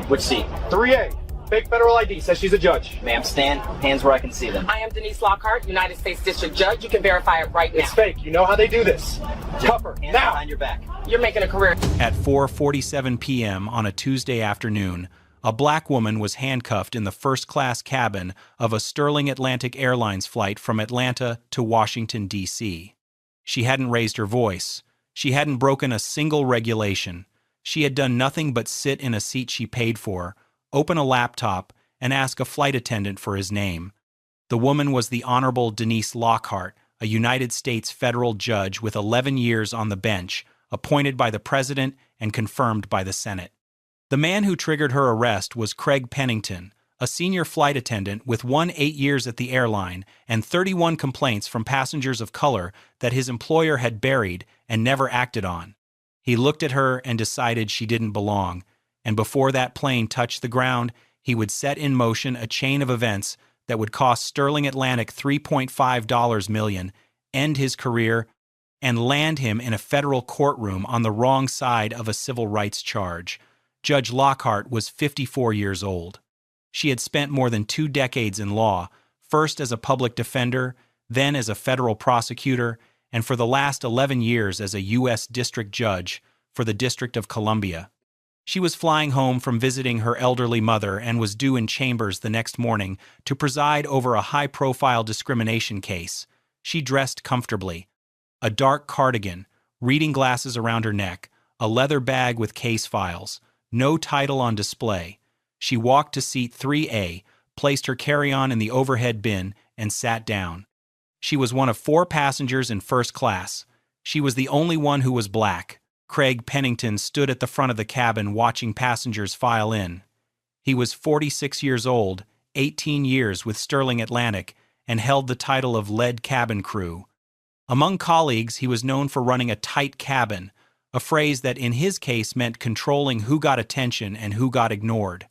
Which seat? 3A. Fake federal ID says she's a judge. Ma'am, stand. Hands where I can see them. I am Denise Lockhart, United States District Judge. You can verify it right now. It's fake. You know how they do this. Cuff her. Hands Now. behind your back. You're making a career. At 4:47 p.m. on a Tuesday afternoon, a black woman was handcuffed in the first-class cabin of a Sterling Atlantic Airlines flight from Atlanta to Washington, D.C. She hadn't raised her voice. She hadn't broken a single regulation. She had done nothing but sit in a seat she paid for, open a laptop, and ask a flight attendant for his name. The woman was the Honorable Denise Lockhart, a United States federal judge with 11 years on the bench, appointed by the President and confirmed by the Senate. The man who triggered her arrest was Craig Pennington, a senior flight attendant with 8 years at the airline and 31 complaints from passengers of color that his employer had buried and never acted on. He looked at her and decided she didn't belong, and before that plane touched the ground, he would set in motion a chain of events that would cost Sterling Atlantic $3.5 million, end his career, and land him in a federal courtroom on the wrong side of a civil rights charge. Judge Lockhart was 54 years old. She had spent more than 2 decades in law, first as a public defender, then as a federal prosecutor, and for the last 11 years as a U.S. District Judge for the District of Columbia. She was flying home from visiting her elderly mother and was due in chambers the next morning to preside over a high-profile discrimination case. She dressed comfortably. A dark cardigan, reading glasses around her neck, a leather bag with case files, no title on display. She walked to seat 3A, placed her carry-on in the overhead bin, and sat down. She was one of 4 passengers in first class. She was the only one who was black. Craig Pennington stood at the front of the cabin watching passengers file in. He was 46 years old, 18 years with Sterling Atlantic, and held the title of lead cabin crew. Among colleagues, he was known for running a tight cabin, a phrase that in his case meant controlling who got attention and who got ignored.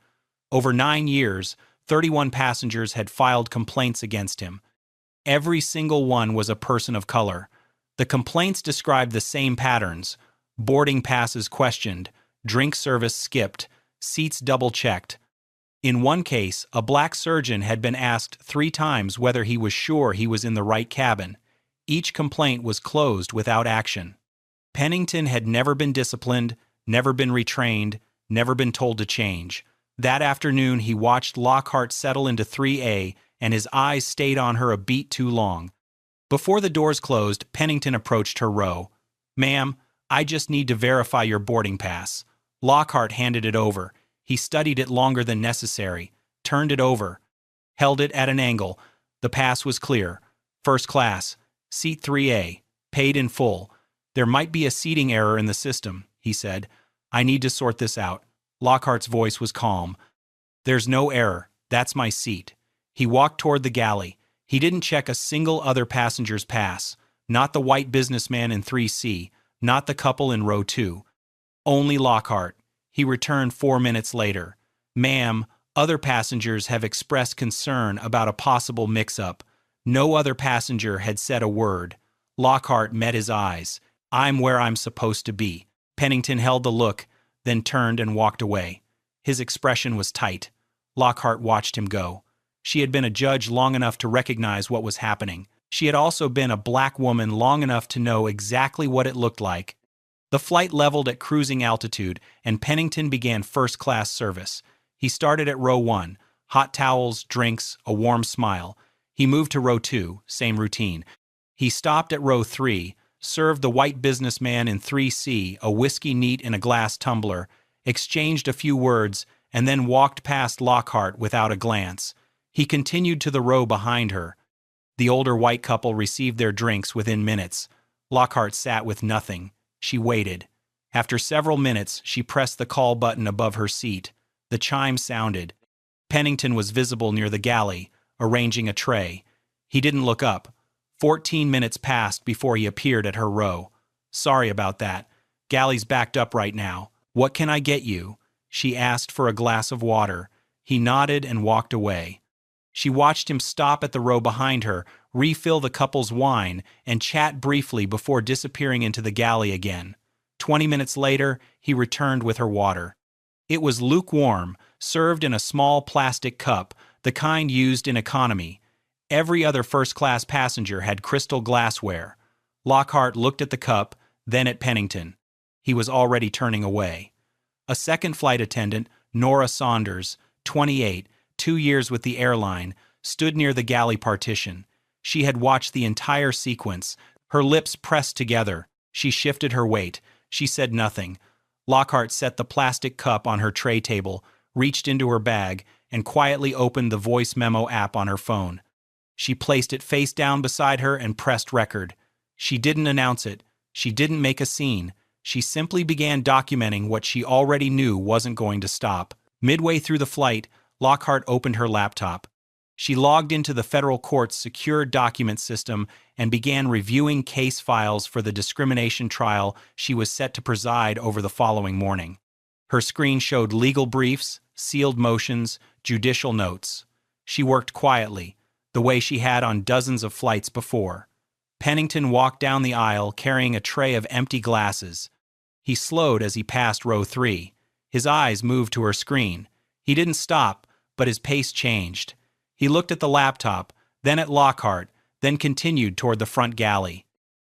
Over 9 years, 31 passengers had filed complaints against him. Every single one was a person of color. The complaints described the same patterns: boarding passes questioned, drink service skipped, seats double-checked. In one case, a black surgeon had been asked 3 times whether he was sure he was in the right cabin. Each complaint was closed without action. Pennington had never been disciplined, never been retrained, never been told to change. That afternoon, he watched Lockhart settle into 3A, and his eyes stayed on her a beat too long. Before the doors closed, Pennington approached her row. "Ma'am, I just need to verify your boarding pass." Lockhart handed it over. He studied it longer than necessary, turned it over, held it at an angle. The pass was clear. First class, seat 3A, paid in full. "There might be a seating error in the system," he said. "I need to sort this out." Lockhart's voice was calm. "There's no error. That's my seat." He walked toward the galley. He didn't check a single other passenger's pass. Not the white businessman in 3C, not the couple in row 2. Only Lockhart. He returned 4 minutes later. "Ma'am, other passengers have expressed concern about a possible mix-up." No other passenger had said a word. Lockhart met his eyes. "I'm where I'm supposed to be." Pennington held the look, then turned and walked away. His expression was tight. Lockhart watched him go. She had been a judge long enough to recognize what was happening. She had also been a black woman long enough to know exactly what it looked like. The flight leveled at cruising altitude, and Pennington began first-class service. He started at row 1, hot towels, drinks, a warm smile. He moved to row 2, same routine. He stopped at row 3, served the white businessman in 3C a whiskey neat in a glass tumbler, exchanged a few words, and then walked past Lockhart without a glance. He continued to the row behind her. The older white couple received their drinks within minutes. Lockhart sat with nothing. She waited. After several minutes, she pressed the call button above her seat. The chime sounded. Pennington was visible near the galley, arranging a tray. He didn't look up. 14 minutes passed before he appeared at her row. "Sorry about that. Galley's backed up right now. What can I get you?" She asked for a glass of water. He nodded and walked away. She watched him stop at the row behind her, refill the couple's wine, and chat briefly before disappearing into the galley again. 20 minutes later, he returned with her water. It was lukewarm, served in a small plastic cup, the kind used in economy. Every other first-class passenger had crystal glassware. Lockhart looked at the cup, then at Pennington. He was already turning away. A second flight attendant, Nora Saunders, 28, 2 years with the airline, stood near the galley partition. She had watched the entire sequence. Her lips pressed together. She shifted her weight. She said nothing. Lockhart set the plastic cup on her tray table, reached into her bag, and quietly opened the voice memo app on her phone. She placed it face down beside her and pressed record. She didn't announce it. She didn't make a scene. She simply began documenting what she already knew wasn't going to stop. Midway through the flight, Lockhart opened her laptop. She logged into the federal court's secure document system and began reviewing case files for the discrimination trial she was set to preside over the following morning. Her screen showed legal briefs, sealed motions, judicial notes. She worked quietly, the way she had on dozens of flights before. Pennington walked down the aisle carrying a tray of empty glasses. He slowed as he passed row 3. His eyes moved to her screen. He didn't stop, but his pace changed. He looked at the laptop, then at Lockhart, then continued toward the front galley.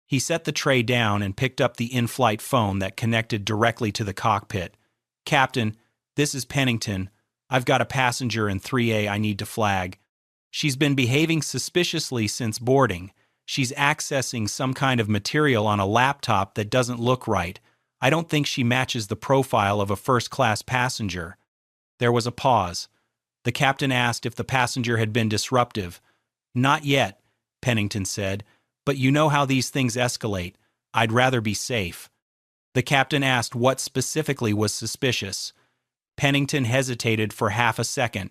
He set the tray down and picked up the in-flight phone that connected directly to the cockpit. "Captain, this is Pennington. I've got a passenger in 3A I need to flag. She's been behaving suspiciously since boarding. She's accessing some kind of material on a laptop that doesn't look right. I don't think she matches the profile of a first-class passenger." There was a pause. The captain asked if the passenger had been disruptive. "Not yet," Pennington said, "but you know how these things escalate. I'd rather be safe." The captain asked what specifically was suspicious. Pennington hesitated for half a second.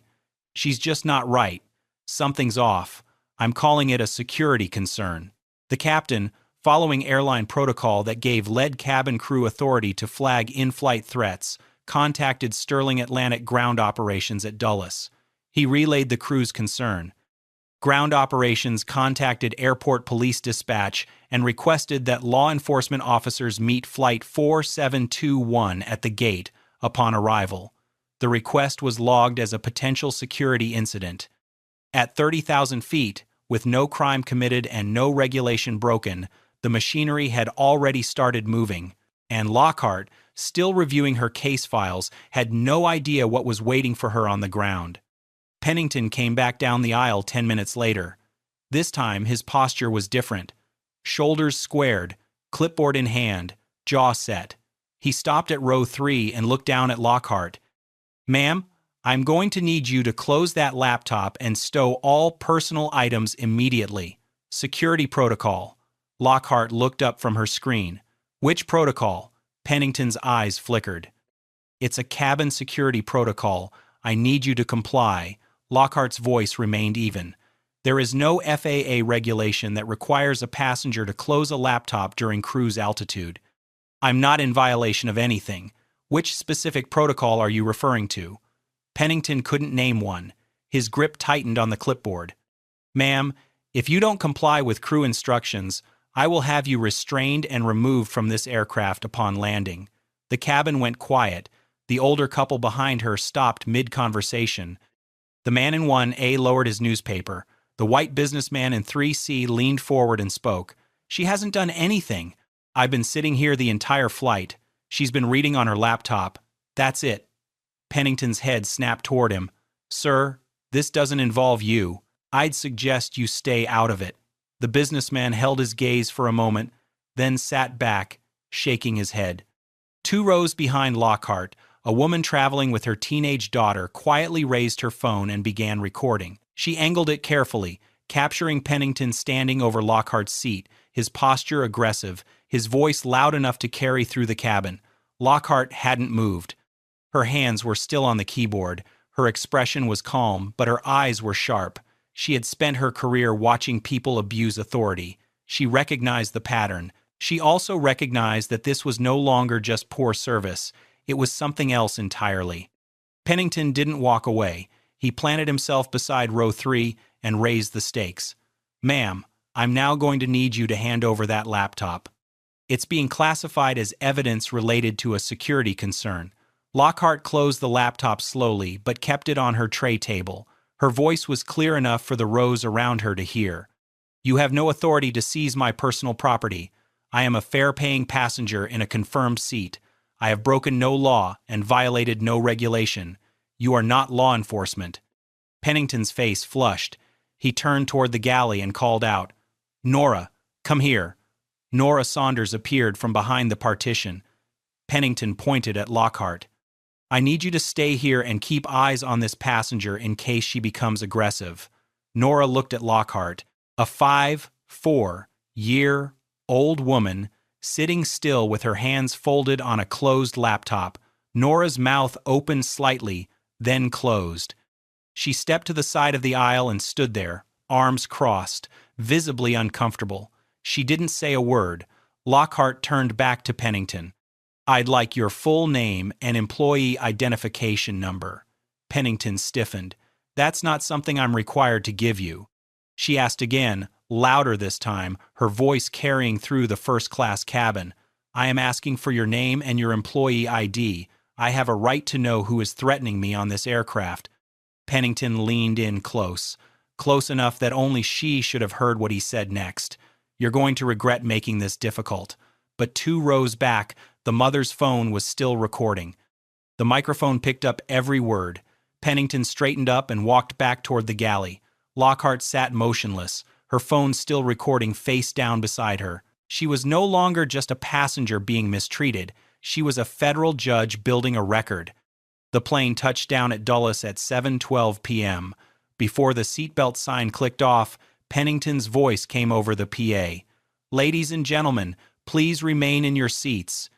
"She's just not right. Something's off. I'm calling it a security concern." The captain, following airline protocol that gave lead cabin crew authority to flag in-flight threats, contacted Sterling Atlantic Ground Operations at Dulles. He relayed the crew's concern. Ground Operations contacted Airport Police Dispatch and requested that law enforcement officers meet Flight 4721 at the gate upon arrival. The request was logged as a potential security incident. At 30,000 feet, with no crime committed and no regulation broken, the machinery had already started moving, and Lockhart, still reviewing her case files, had no idea what was waiting for her on the ground. Pennington came back down the aisle 10 minutes later. This time, his posture was different. Shoulders squared, clipboard in hand, jaw set. He stopped at row 3 and looked down at Lockhart. "Ma'am, I'm going to need you to close that laptop and stow all personal items immediately. Security protocol." Lockhart looked up from her screen. "Which protocol?" Pennington's eyes flickered. "It's a cabin security protocol. I need you to comply." Lockhart's voice remained even. "There is no FAA regulation that requires a passenger to close a laptop during cruise altitude. I'm not in violation of anything. Which specific protocol are you referring to?" Pennington couldn't name one. His grip tightened on the clipboard. "Ma'am, if you don't comply with crew instructions, I will have you restrained and removed from this aircraft upon landing." The cabin went quiet. The older couple behind her stopped mid-conversation. The man in 1A lowered his newspaper. The white businessman in 3C leaned forward and spoke. "She hasn't done anything. I've been sitting here the entire flight. She's been reading on her laptop. That's it." Pennington's head snapped toward him. "Sir, this doesn't involve you. I'd suggest you stay out of it." The businessman held his gaze for a moment, then sat back, shaking his head. 2 rows behind Lockhart, a woman traveling with her teenage daughter quietly raised her phone and began recording. She angled it carefully, capturing Pennington standing over Lockhart's seat, his posture aggressive, his voice loud enough to carry through the cabin. Lockhart hadn't moved. Her hands were still on the keyboard. Her expression was calm, but her eyes were sharp. She had spent her career watching people abuse authority. She recognized the pattern. She also recognized that this was no longer just poor service. It was something else entirely. Pennington didn't walk away. He planted himself beside row 3 and raised the stakes. "Ma'am, I'm now going to need you to hand over that laptop. It's being classified as evidence related to a security concern." Lockhart closed the laptop slowly but kept it on her tray table. Her voice was clear enough for the rows around her to hear. You have no authority to seize my personal property. I am a fare-paying passenger in a confirmed seat. I have broken no law and violated no regulation. You are not law enforcement. Pennington's face flushed. He turned toward the galley and called out, Nora, come here. Nora Saunders appeared from behind the partition. Pennington pointed at Lockhart. I need you to stay here and keep eyes on this passenger in case she becomes aggressive. Nora looked at Lockhart, a 5-4-year-old woman, sitting still with her hands folded on a closed laptop. Nora's mouth opened slightly, then closed. She stepped to the side of the aisle and stood there, arms crossed, visibly uncomfortable. She didn't say a word. Lockhart turned back to Pennington. I'd like your full name and employee identification number. Pennington stiffened. That's not something I'm required to give you. She asked again, louder this time, her voice carrying through the first-class cabin. I am asking for your name and your employee ID. I have a right to know who is threatening me on this aircraft. Pennington leaned in close enough that only she should have heard what he said next. You're going to regret making this difficult. But 2 rows back, the mother's phone was still recording. The microphone picked up every word. Pennington straightened up and walked back toward the galley. Lockhart sat motionless, her phone still recording face down beside her. She was no longer just a passenger being mistreated. She was a federal judge building a record. The plane touched down at Dulles at 7:12 p.m. Before the seatbelt sign clicked off, Pennington's voice came over the PA. Ladies and gentlemen, please remain in your seats.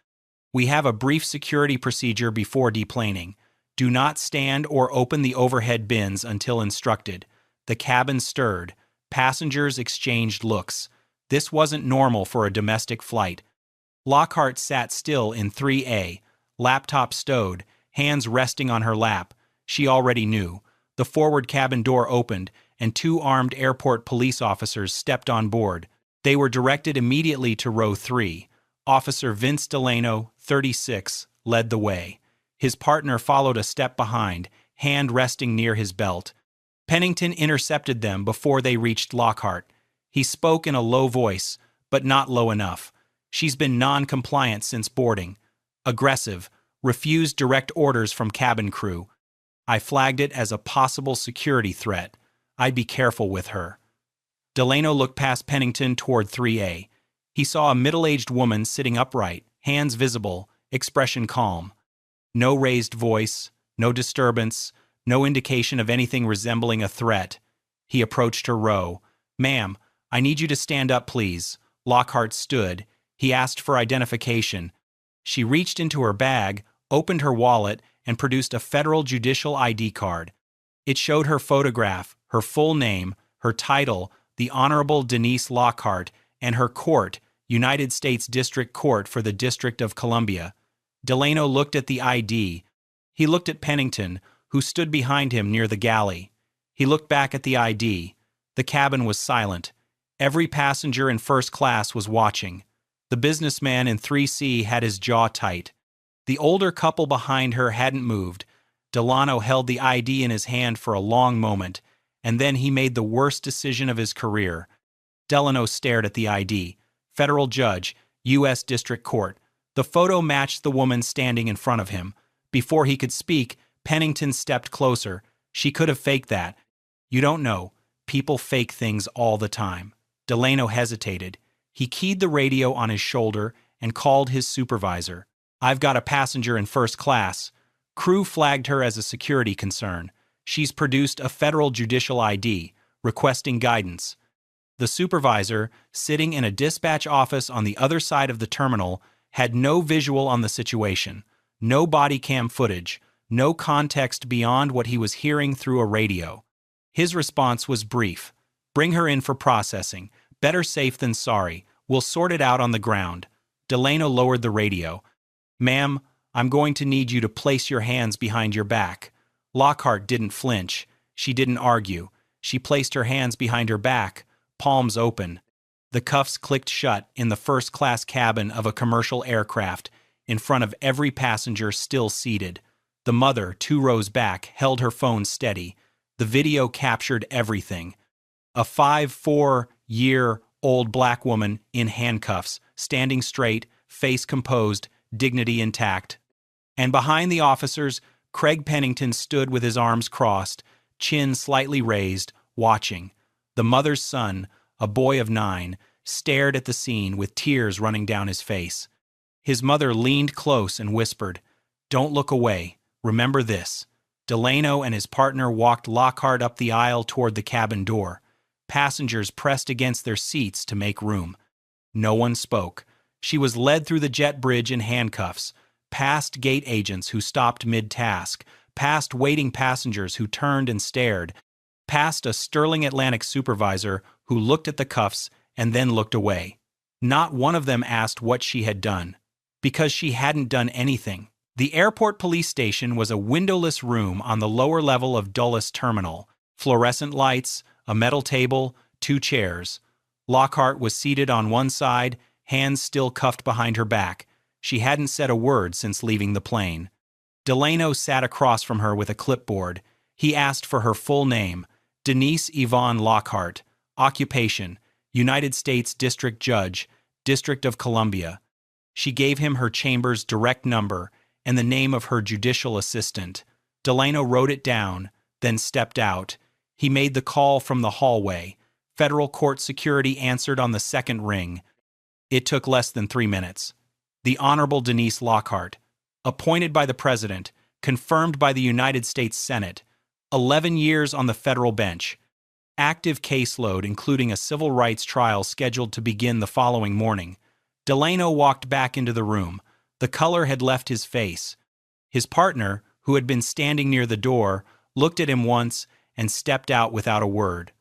We have a brief security procedure before deplaning. Do not stand or open the overhead bins until instructed. The cabin stirred. Passengers exchanged looks. This wasn't normal for a domestic flight. Lockhart sat still in 3A, laptop stowed, hands resting on her lap. She already knew. The forward cabin door opened, and 2 armed airport police officers stepped on board. They were directed immediately to row 3. Officer Vince Delano, 36, led the way. His partner followed a step behind, hand resting near his belt. Pennington intercepted them before they reached Lockhart. He spoke in a low voice, but not low enough. She's been non-compliant since boarding. Aggressive, refused direct orders from cabin crew. I flagged it as a possible security threat. I'd be careful with her. Delano looked past Pennington toward 3A. He saw a middle-aged woman sitting upright, hands visible, expression calm. No raised voice, no disturbance, no indication of anything resembling a threat. He approached her row. Ma'am, I need you to stand up, please. Lockhart stood. He asked for identification. She reached into her bag, opened her wallet, and produced a federal judicial ID card. It showed her photograph, her full name, her title, the Honorable Denise Lockhart, and her court, United States District Court for the District of Columbia. Delano looked at the ID. He looked at Pennington, who stood behind him near the galley. He looked back at the ID. The cabin was silent. Every passenger in first class was watching. The businessman in 3C had his jaw tight. The older couple behind her hadn't moved. Delano held the ID in his hand for a long moment, and then he made the worst decision of his career. Delano stared at the ID. Federal Judge, U.S. District Court. The photo matched the woman standing in front of him. Before he could speak, Pennington stepped closer. She could have faked that. You don't know. People fake things all the time. Delano hesitated. He keyed the radio on his shoulder and called his supervisor. I've got a passenger in first class. Crew flagged her as a security concern. She's produced a federal judicial ID, requesting guidance. The supervisor, sitting in a dispatch office on the other side of the terminal, had no visual on the situation, no body cam footage, no context beyond what he was hearing through a radio. His response was brief. Bring her in for processing. Better safe than sorry. We'll sort it out on the ground. Delano lowered the radio. Ma'am, I'm going to need you to place your hands behind your back. Lockhart didn't flinch. She didn't argue. She placed her hands behind her back, palms open. The cuffs clicked shut in the first-class cabin of a commercial aircraft, in front of every passenger still seated. The mother, 2 rows back, held her phone steady. The video captured everything. A 54-year-old black woman in handcuffs, standing straight, face composed, dignity intact. And behind the officers, Craig Pennington stood with his arms crossed, chin slightly raised, watching. The mother's son, a boy of 9, stared at the scene with tears running down his face. His mother leaned close and whispered, "Don't look away. Remember this." Delano and his partner walked Lockhart up the aisle toward the cabin door. Passengers pressed against their seats to make room. No one spoke. She was led through the jet bridge in handcuffs, past gate agents who stopped mid-task, past waiting passengers who turned and stared, past a Sterling Atlantic supervisor who looked at the cuffs and then looked away. Not one of them asked what she had done, because she hadn't done anything. The airport police station was a windowless room on the lower level of Dulles Terminal. Fluorescent lights, a metal table, 2 chairs. Lockhart was seated on one side, hands still cuffed behind her back. She hadn't said a word since leaving the plane. Delano sat across from her with a clipboard. He asked for her full name, Denise Yvonne Lockhart, occupation, United States District Judge, District of Columbia. She gave him her chamber's direct number and the name of her judicial assistant. Delano wrote it down, then stepped out. He made the call from the hallway. Federal court security answered on the second ring. It took less than 3 minutes. The Honorable Denise Lockhart, appointed by the President, confirmed by the United States Senate, 11 years on the federal bench, active caseload including a civil rights trial scheduled to begin the following morning. Delano walked back into the room. The color had left his face. His partner, who had been standing near the door, looked at him once and stepped out without a word.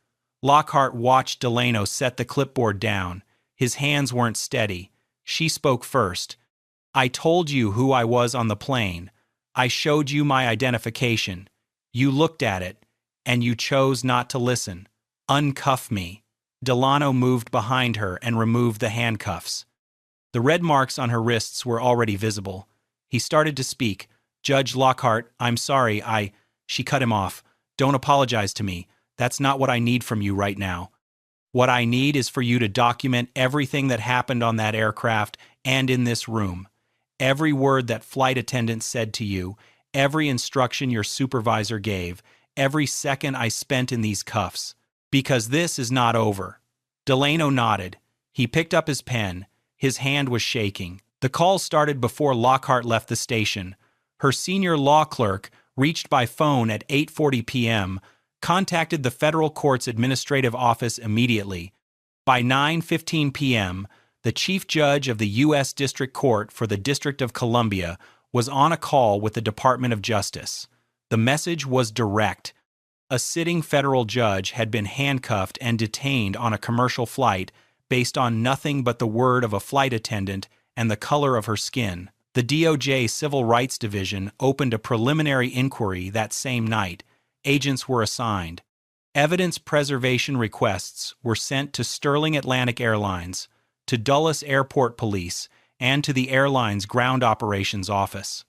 Lockhart watched Delano set the clipboard down. His hands weren't steady. She spoke first. "I told you who I was on the plane. I showed you my identification. You looked at it, and you chose not to listen. Uncuff me." Delano moved behind her and removed the handcuffs. The red marks on her wrists were already visible. He started to speak. "Judge Lockhart, I'm sorry, She cut him off. "Don't apologize to me. That's not what I need from you right now. What I need is for you to document everything that happened on that aircraft and in this room. Every word that flight attendants said to you, every instruction your supervisor gave, every second I spent in these cuffs. Because this is not over." Delano nodded. He picked up his pen. His hand was shaking. The call started before Lockhart left the station. Her senior law clerk, reached by phone at 8:40 p.m., contacted the federal court's administrative office immediately. By 9:15 p.m., the chief judge of the U.S. District Court for the District of Columbia was on a call with the Department of Justice. The message was direct. A sitting federal judge had been handcuffed and detained on a commercial flight based on nothing but the word of a flight attendant and the color of her skin. The DOJ Civil Rights Division opened a preliminary inquiry that same night. Agents were assigned. Evidence preservation requests were sent to Sterling Atlantic Airlines, to Dulles Airport Police, and to the airline's ground operations office.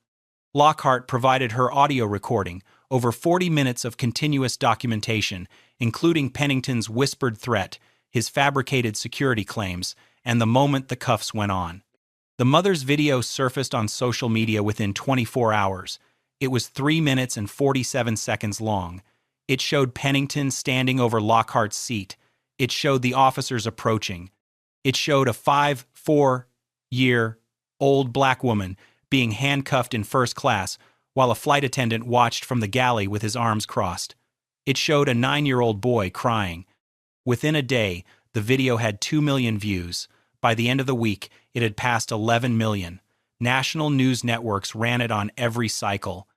Lockhart provided her audio recording, over 40 minutes of continuous documentation, including Pennington's whispered threat, his fabricated security claims, and the moment the cuffs went on. The mother's video surfaced on social media within 24 hours. It was 3 minutes and 47 seconds long. It showed Pennington standing over Lockhart's seat. It showed the officers approaching. It showed a 54-year-old black woman being handcuffed in first class while a flight attendant watched from the galley with his arms crossed. It showed a 9-year-old boy crying. Within a day, the video had 2 million views. By the end of the week, it had passed 11 million. National news networks ran it on every cycle.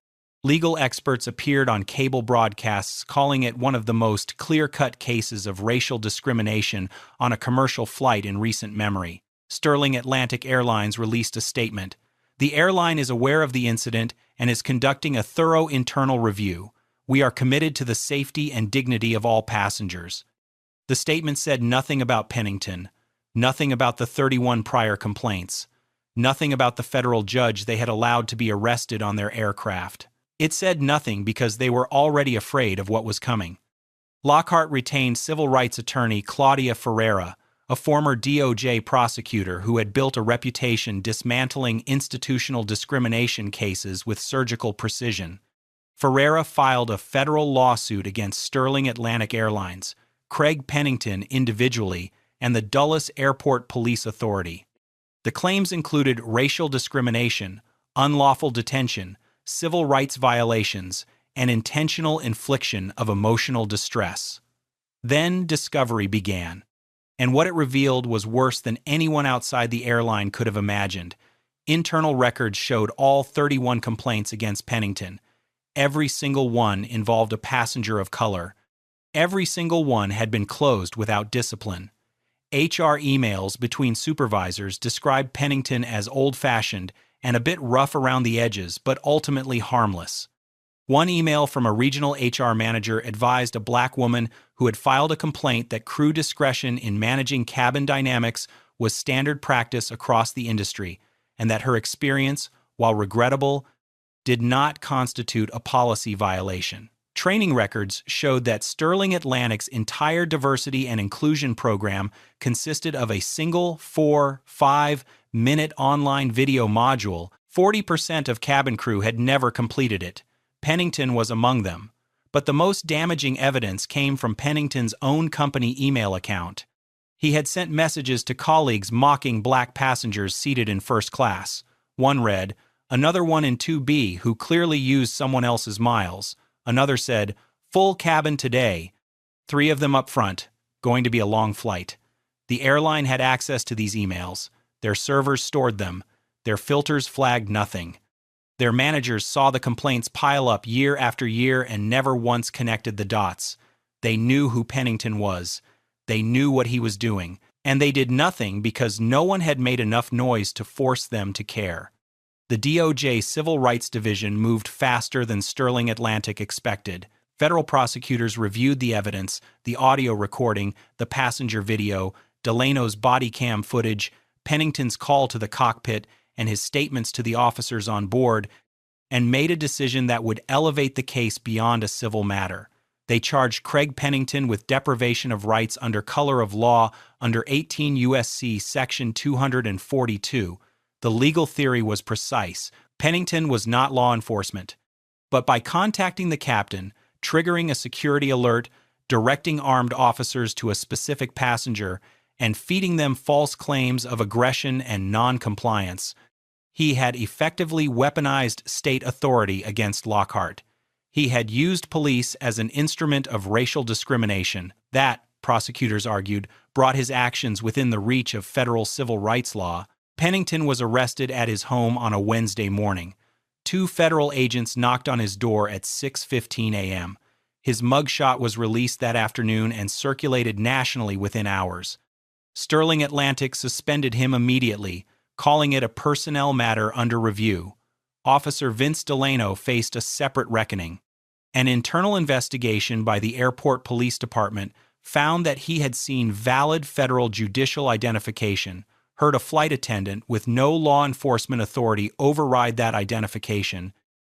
Legal experts appeared on cable broadcasts calling it one of the most clear-cut cases of racial discrimination on a commercial flight in recent memory. Sterling Atlantic Airlines released a statement. The airline is aware of the incident and is conducting a thorough internal review. We are committed to the safety and dignity of all passengers. The statement said nothing about Pennington, nothing about the 31 prior complaints, nothing about the federal judge they had allowed to be arrested on their aircraft. It said nothing because they were already afraid of what was coming. Lockhart retained civil rights attorney Claudia Ferreira, a former DOJ prosecutor who had built a reputation dismantling institutional discrimination cases with surgical precision. Ferreira filed a federal lawsuit against Sterling Atlantic Airlines, Craig Pennington individually, and the Dulles Airport Police Authority. The claims included racial discrimination, unlawful detention, civil rights violations, and intentional infliction of emotional distress. Then discovery began, and what it revealed was worse than anyone outside the airline could have imagined. Internal records showed all 31 complaints against Pennington. Every single one involved a passenger of color. Every single one had been closed without discipline. HR emails between supervisors described Pennington as old-fashioned and a bit rough around the edges, but ultimately harmless. One email from a regional HR manager advised a black woman who had filed a complaint that crew discretion in managing cabin dynamics was standard practice across the industry, and that her experience, while regrettable, did not constitute a policy violation. Training records showed that Sterling Atlantic's entire diversity and inclusion program consisted of a single 4-5-minute online video module. 40% of cabin crew had never completed it. Pennington was among them. But the most damaging evidence came from Pennington's own company email account. He had sent messages to colleagues mocking black passengers seated in first class. One read, "Another one in 2B who clearly used someone else's miles." Another said, "Full cabin today." 3 of them up front, "Going to be a long flight." The airline had access to these emails. Their servers stored them. Their filters flagged nothing. Their managers saw the complaints pile up year after year and never once connected the dots. They knew who Pennington was. They knew what he was doing. And they did nothing because no one had made enough noise to force them to care. The DOJ Civil Rights Division moved faster than Sterling Atlantic expected. Federal prosecutors reviewed the evidence, the audio recording, the passenger video, Delano's body cam footage, Pennington's call to the cockpit, and his statements to the officers on board, and made a decision that would elevate the case beyond a civil matter. They charged Craig Pennington with deprivation of rights under color of law under 18 U.S.C. Section 242. The legal theory was precise. Pennington was not law enforcement. But by contacting the captain, triggering a security alert, directing armed officers to a specific passenger, and feeding them false claims of aggression and non-compliance, he had effectively weaponized state authority against Lockhart. He had used police as an instrument of racial discrimination. That, prosecutors argued, brought his actions within the reach of federal civil rights law. Pennington was arrested at his home on a Wednesday morning. 2 federal agents knocked on his door at 6:15 a.m. His mugshot was released that afternoon and circulated nationally within hours. Sterling Atlantic suspended him immediately, calling it a personnel matter under review. Officer Vince Delano faced a separate reckoning. An internal investigation by the Airport Police Department found that he had seen valid federal judicial identification, heard a flight attendant with no law enforcement authority override that identification,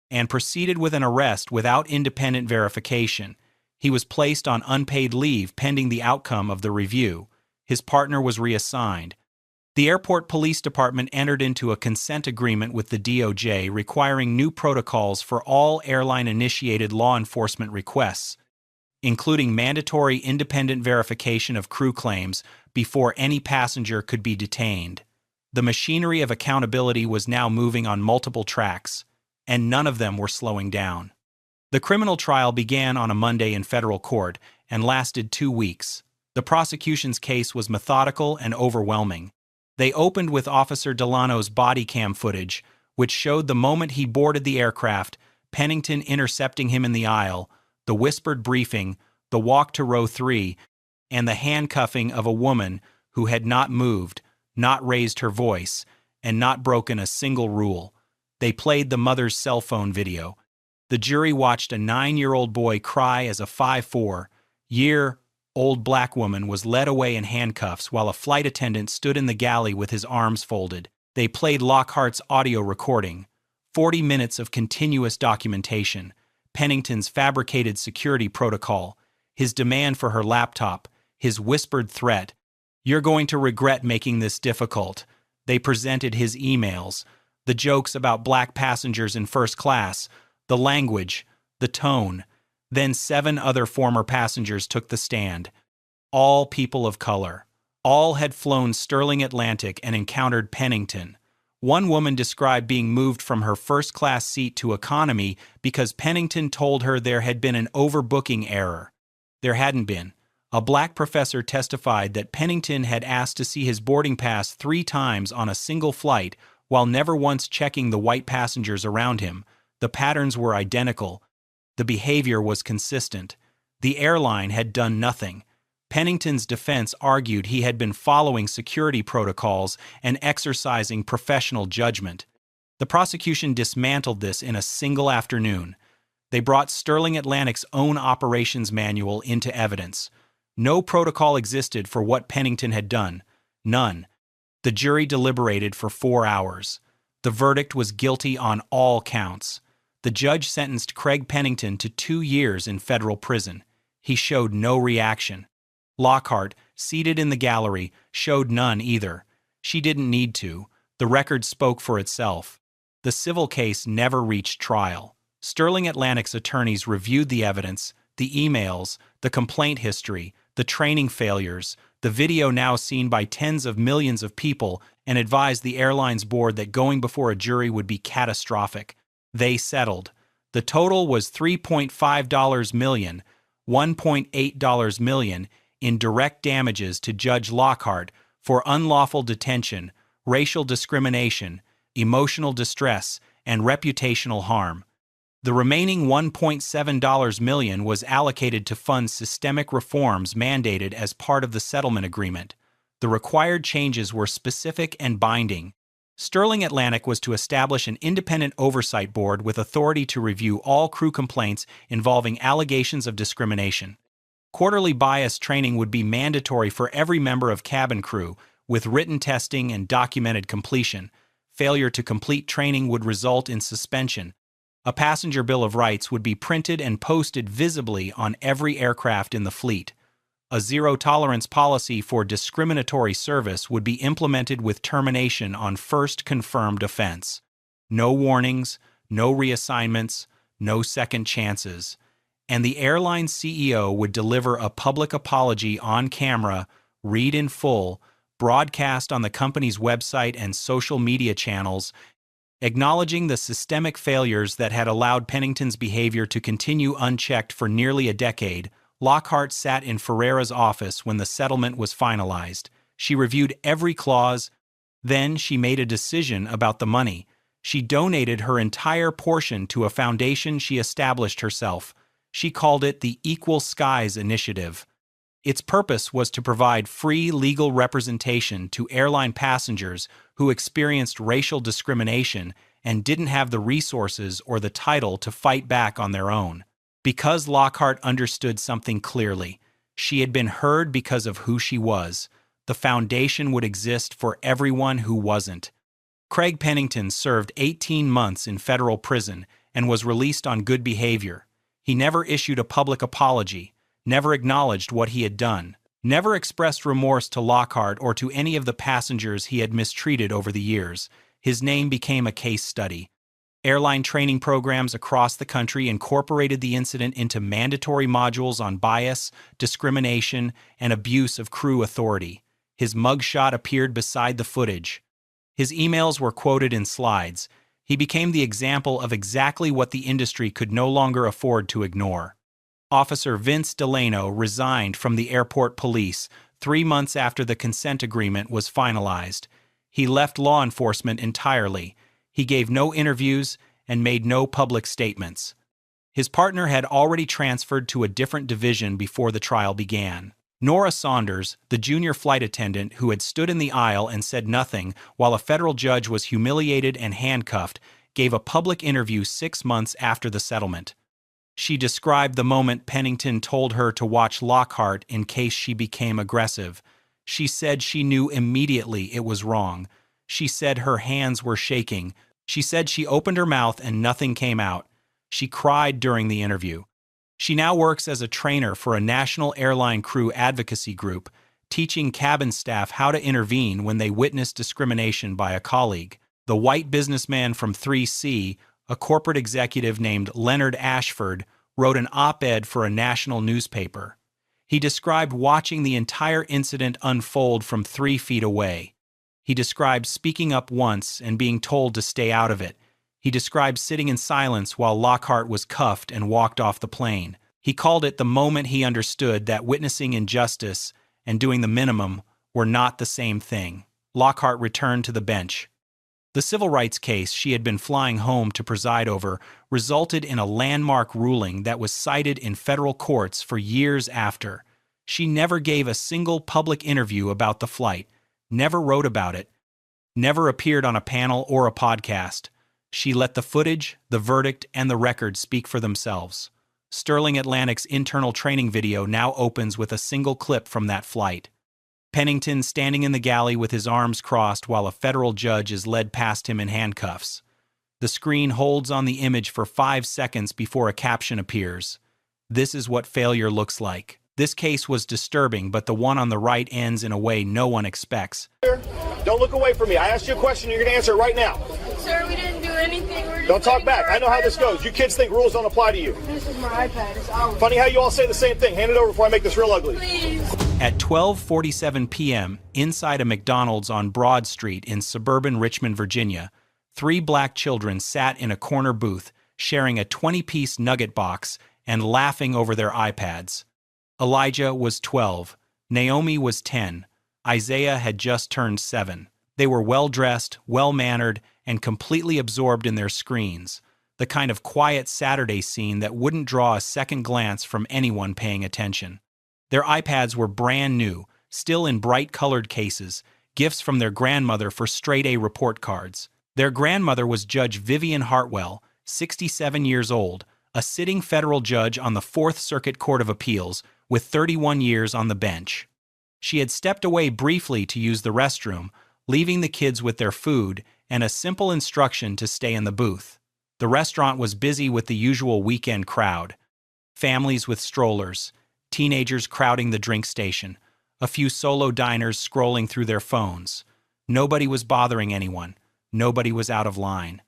and proceeded with an arrest without independent verification. He was placed on unpaid leave pending the outcome of the review. His partner was reassigned. The Airport Police Department entered into a consent agreement with the DOJ requiring new protocols for all airline-initiated law enforcement requests, including mandatory independent verification of crew claims before any passenger could be detained. The machinery of accountability was now moving on multiple tracks, and none of them were slowing down. The criminal trial began on a Monday in federal court and lasted 2 weeks. The prosecution's case was methodical and overwhelming. They opened with Officer Delano's body cam footage, which showed the moment he boarded the aircraft, Pennington intercepting him in the aisle, the whispered briefing, the walk to row 3, and the handcuffing of a woman who had not moved, not raised her voice, and not broken a single rule. They played the mother's cell phone video. The jury watched a 9-year-old boy cry as a 5'4" black woman was led away in handcuffs while a flight attendant stood in the galley with his arms folded. They played Lockhart's audio recording. 40 minutes of continuous documentation, Pennington's fabricated security protocol, his demand for her laptop, his whispered threat, "You're going to regret making this difficult." They presented his emails, the jokes about black passengers in first class, the language, the tone. Then 7 other former passengers took the stand. All people of color. All had flown Sterling Atlantic and encountered Pennington. One woman described being moved from her first-class seat to economy because Pennington told her there had been an overbooking error. There hadn't been. A black professor testified that Pennington had asked to see his boarding pass 3 times on a single flight while never once checking the white passengers around him. The patterns were identical. The behavior was consistent. The airline had done nothing. Pennington's defense argued he had been following security protocols and exercising professional judgment. The prosecution dismantled this in a single afternoon. They brought Sterling Atlantic's own operations manual into evidence. No protocol existed for what Pennington had done. None. The jury deliberated for 4 hours. The verdict was guilty on all counts. The judge sentenced Craig Pennington to 2 years in federal prison. He showed no reaction. Lockhart, seated in the gallery, showed none either. She didn't need to. The record spoke for itself. The civil case never reached trial. Sterling Atlantic's attorneys reviewed the evidence, the emails, the complaint history, the training failures, the video now seen by tens of millions of people, and advised the airline's board that going before a jury would be catastrophic. They settled. The total was $3.5 million, $1.8 million in direct damages to Judge Lockhart for unlawful detention, racial discrimination, emotional distress, and reputational harm. The remaining $1.7 million was allocated to fund systemic reforms mandated as part of the settlement agreement. The required changes were specific and binding. Sterling Atlantic was to establish an independent oversight board with authority to review all crew complaints involving allegations of discrimination. Quarterly bias training would be mandatory for every member of cabin crew, with written testing and documented completion. Failure to complete training would result in suspension. A passenger bill of rights would be printed and posted visibly on every aircraft in the fleet. A zero-tolerance policy for discriminatory service would be implemented with termination on first confirmed offense. No warnings, no reassignments, no second chances. And the airline CEO would deliver a public apology on camera, read in full, broadcast on the company's website and social media channels, acknowledging the systemic failures that had allowed Pennington's behavior to continue unchecked for nearly a decade. Lockhart sat in Ferreira's office when the settlement was finalized. She reviewed every clause. Then she made a decision about the money. She donated her entire portion to a foundation she established herself. She called it the Equal Skies Initiative. Its purpose was to provide free legal representation to airline passengers who experienced racial discrimination and didn't have the resources or the title to fight back on their own. Because Lockhart understood something clearly, she had been heard because of who she was. The foundation would exist for everyone who wasn't. Craig Pennington served 18 months in federal prison and was released on good behavior. He never issued a public apology, never acknowledged what he had done, never expressed remorse to Lockhart or to any of the passengers he had mistreated over the years. His name became a case study. Airline training programs across the country incorporated the incident into mandatory modules on bias, discrimination, and abuse of crew authority. His mugshot appeared beside the footage. His emails were quoted in slides. He became the example of exactly what the industry could no longer afford to ignore. Officer Vince Delano resigned from the airport police 3 months after the consent agreement was finalized. He left law enforcement entirely. He gave no interviews and made no public statements. His partner had already transferred to a different division before the trial began. Nora Saunders, the junior flight attendant who had stood in the aisle and said nothing while a federal judge was humiliated and handcuffed, gave a public interview 6 months after the settlement. She described the moment Pennington told her to watch Lockhart in case she became aggressive. She said she knew immediately it was wrong. She said her hands were shaking, She said she opened her mouth and nothing came out. She cried during the interview. She now works as a trainer for a national airline crew advocacy group, teaching cabin staff how to intervene when they witness discrimination by a colleague. The white businessman from 3C, a corporate executive named Leonard Ashford, wrote an op-ed for a national newspaper. He described watching the entire incident unfold from 3 feet away. He described speaking up once and being told to stay out of it. He described sitting in silence while Lockhart was cuffed and walked off the plane. He called it the moment he understood that witnessing injustice and doing the minimum were not the same thing. Lockhart returned to the bench. The civil rights case she had been flying home to preside over resulted in a landmark ruling that was cited in federal courts for years after. She never gave a single public interview about the flight, never wrote about it, never appeared on a panel or a podcast. She let the footage, the verdict, and the record speak for themselves. Sterling Atlantic's internal training video now opens with a single clip from that flight. Pennington standing in the galley with his arms crossed while a federal judge is led past him in handcuffs. The screen holds on the image for 5 seconds before a caption appears. This is what failure looks like. This case was disturbing, but the one on the right ends in a way no one expects. Don't look away from me. I asked you a question. You're going to answer it right now. Sir, we didn't do anything. We're just Don't talk waiting back. for I know how our this goes. You kids think rules don't apply to you. This is my iPad. It's ours. Funny how you all say the same thing. Hand it over before I make this real ugly. Please. At 12:47 p.m., inside a McDonald's on Broad Street in suburban Richmond, Virginia, 3 black children sat in a corner booth, sharing a 20-piece nugget box and laughing over their iPads. Elijah was 12. Naomi was 10. Isaiah had just turned 7. They were well-dressed, well-mannered, and completely absorbed in their screens, the kind of quiet Saturday scene that wouldn't draw a second glance from anyone paying attention. Their iPads were brand new, still in bright-colored cases, gifts from their grandmother for straight-A report cards. Their grandmother was Judge Vivian Hartwell, 67 years old, a sitting federal judge on the Fourth Circuit Court of Appeals with 31 years on the bench. She had stepped away briefly to use the restroom, leaving the kids with their food and a simple instruction to stay in the booth. The restaurant was busy with the usual weekend crowd. Families with strollers, teenagers crowding the drink station, a few solo diners scrolling through their phones. Nobody was bothering anyone. Nobody was out of line.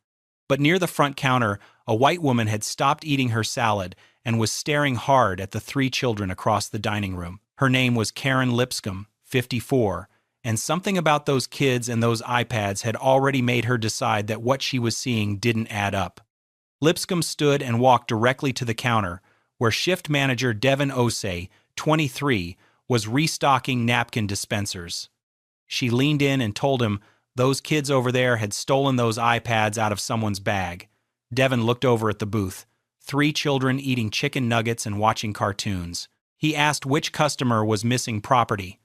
But near the front counter, a white woman had stopped eating her salad and was staring hard at the 3 children across the dining room. Her name was Karen Lipscomb, 54, and something about those kids and those iPads had already made her decide that what she was seeing didn't add up. Lipscomb stood and walked directly to the counter, where shift manager Devin Osei, 23, was restocking napkin dispensers. She leaned in and told him those kids over there had stolen those iPads out of someone's bag. Devin looked over at the booth, 3 children eating chicken nuggets and watching cartoons. He asked which customer was missing property.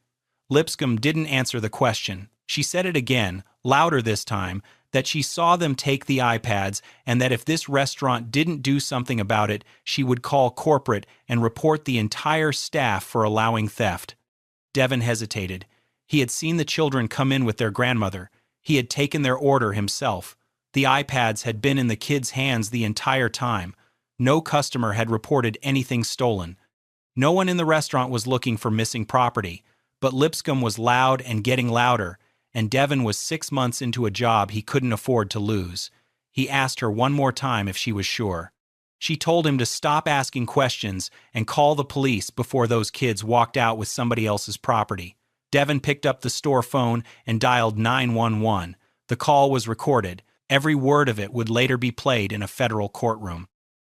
Lipscomb didn't answer the question. She said it again, louder this time, that she saw them take the iPads and that if this restaurant didn't do something about it, she would call corporate and report the entire staff for allowing theft. Devin hesitated. He had seen the children come in with their grandmother. He had taken their order himself. The iPads had been in the kids' hands the entire time. No customer had reported anything stolen. No one in the restaurant was looking for missing property, but Lipscomb was loud and getting louder, and Devin was 6 months into a job he couldn't afford to lose. He asked her one more time if she was sure. She told him to stop asking questions and call the police before those kids walked out with somebody else's property. Devin picked up the store phone and dialed 911. The call was recorded. Every word of it would later be played in a federal courtroom.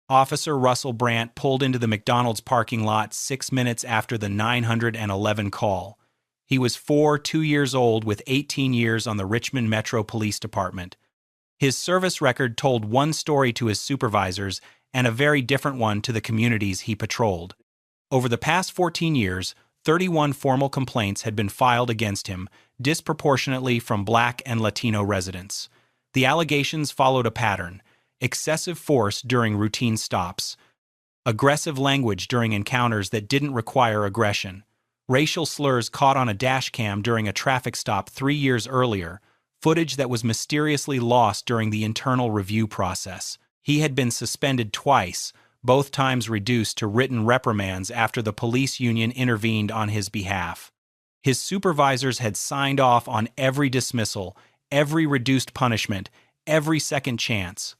Officer Russell Brandt pulled into the McDonald's parking lot 6 minutes after the 911 call. He was 2 years old with 18 years on the Richmond Metro Police Department. His service record told one story to his supervisors and a very different one to the communities he patrolled. Over the past 14 years, 31 formal complaints had been filed against him, disproportionately from Black and Latino residents. The allegations followed a pattern: excessive force during routine stops, aggressive language during encounters that didn't require aggression, racial slurs caught on a dash cam during a traffic stop 3 years earlier, footage that was mysteriously lost during the internal review process. He had been suspended twice, both times reduced to written reprimands after the police union intervened on his behalf. His supervisors had signed off on every dismissal, every reduced punishment, every second chance.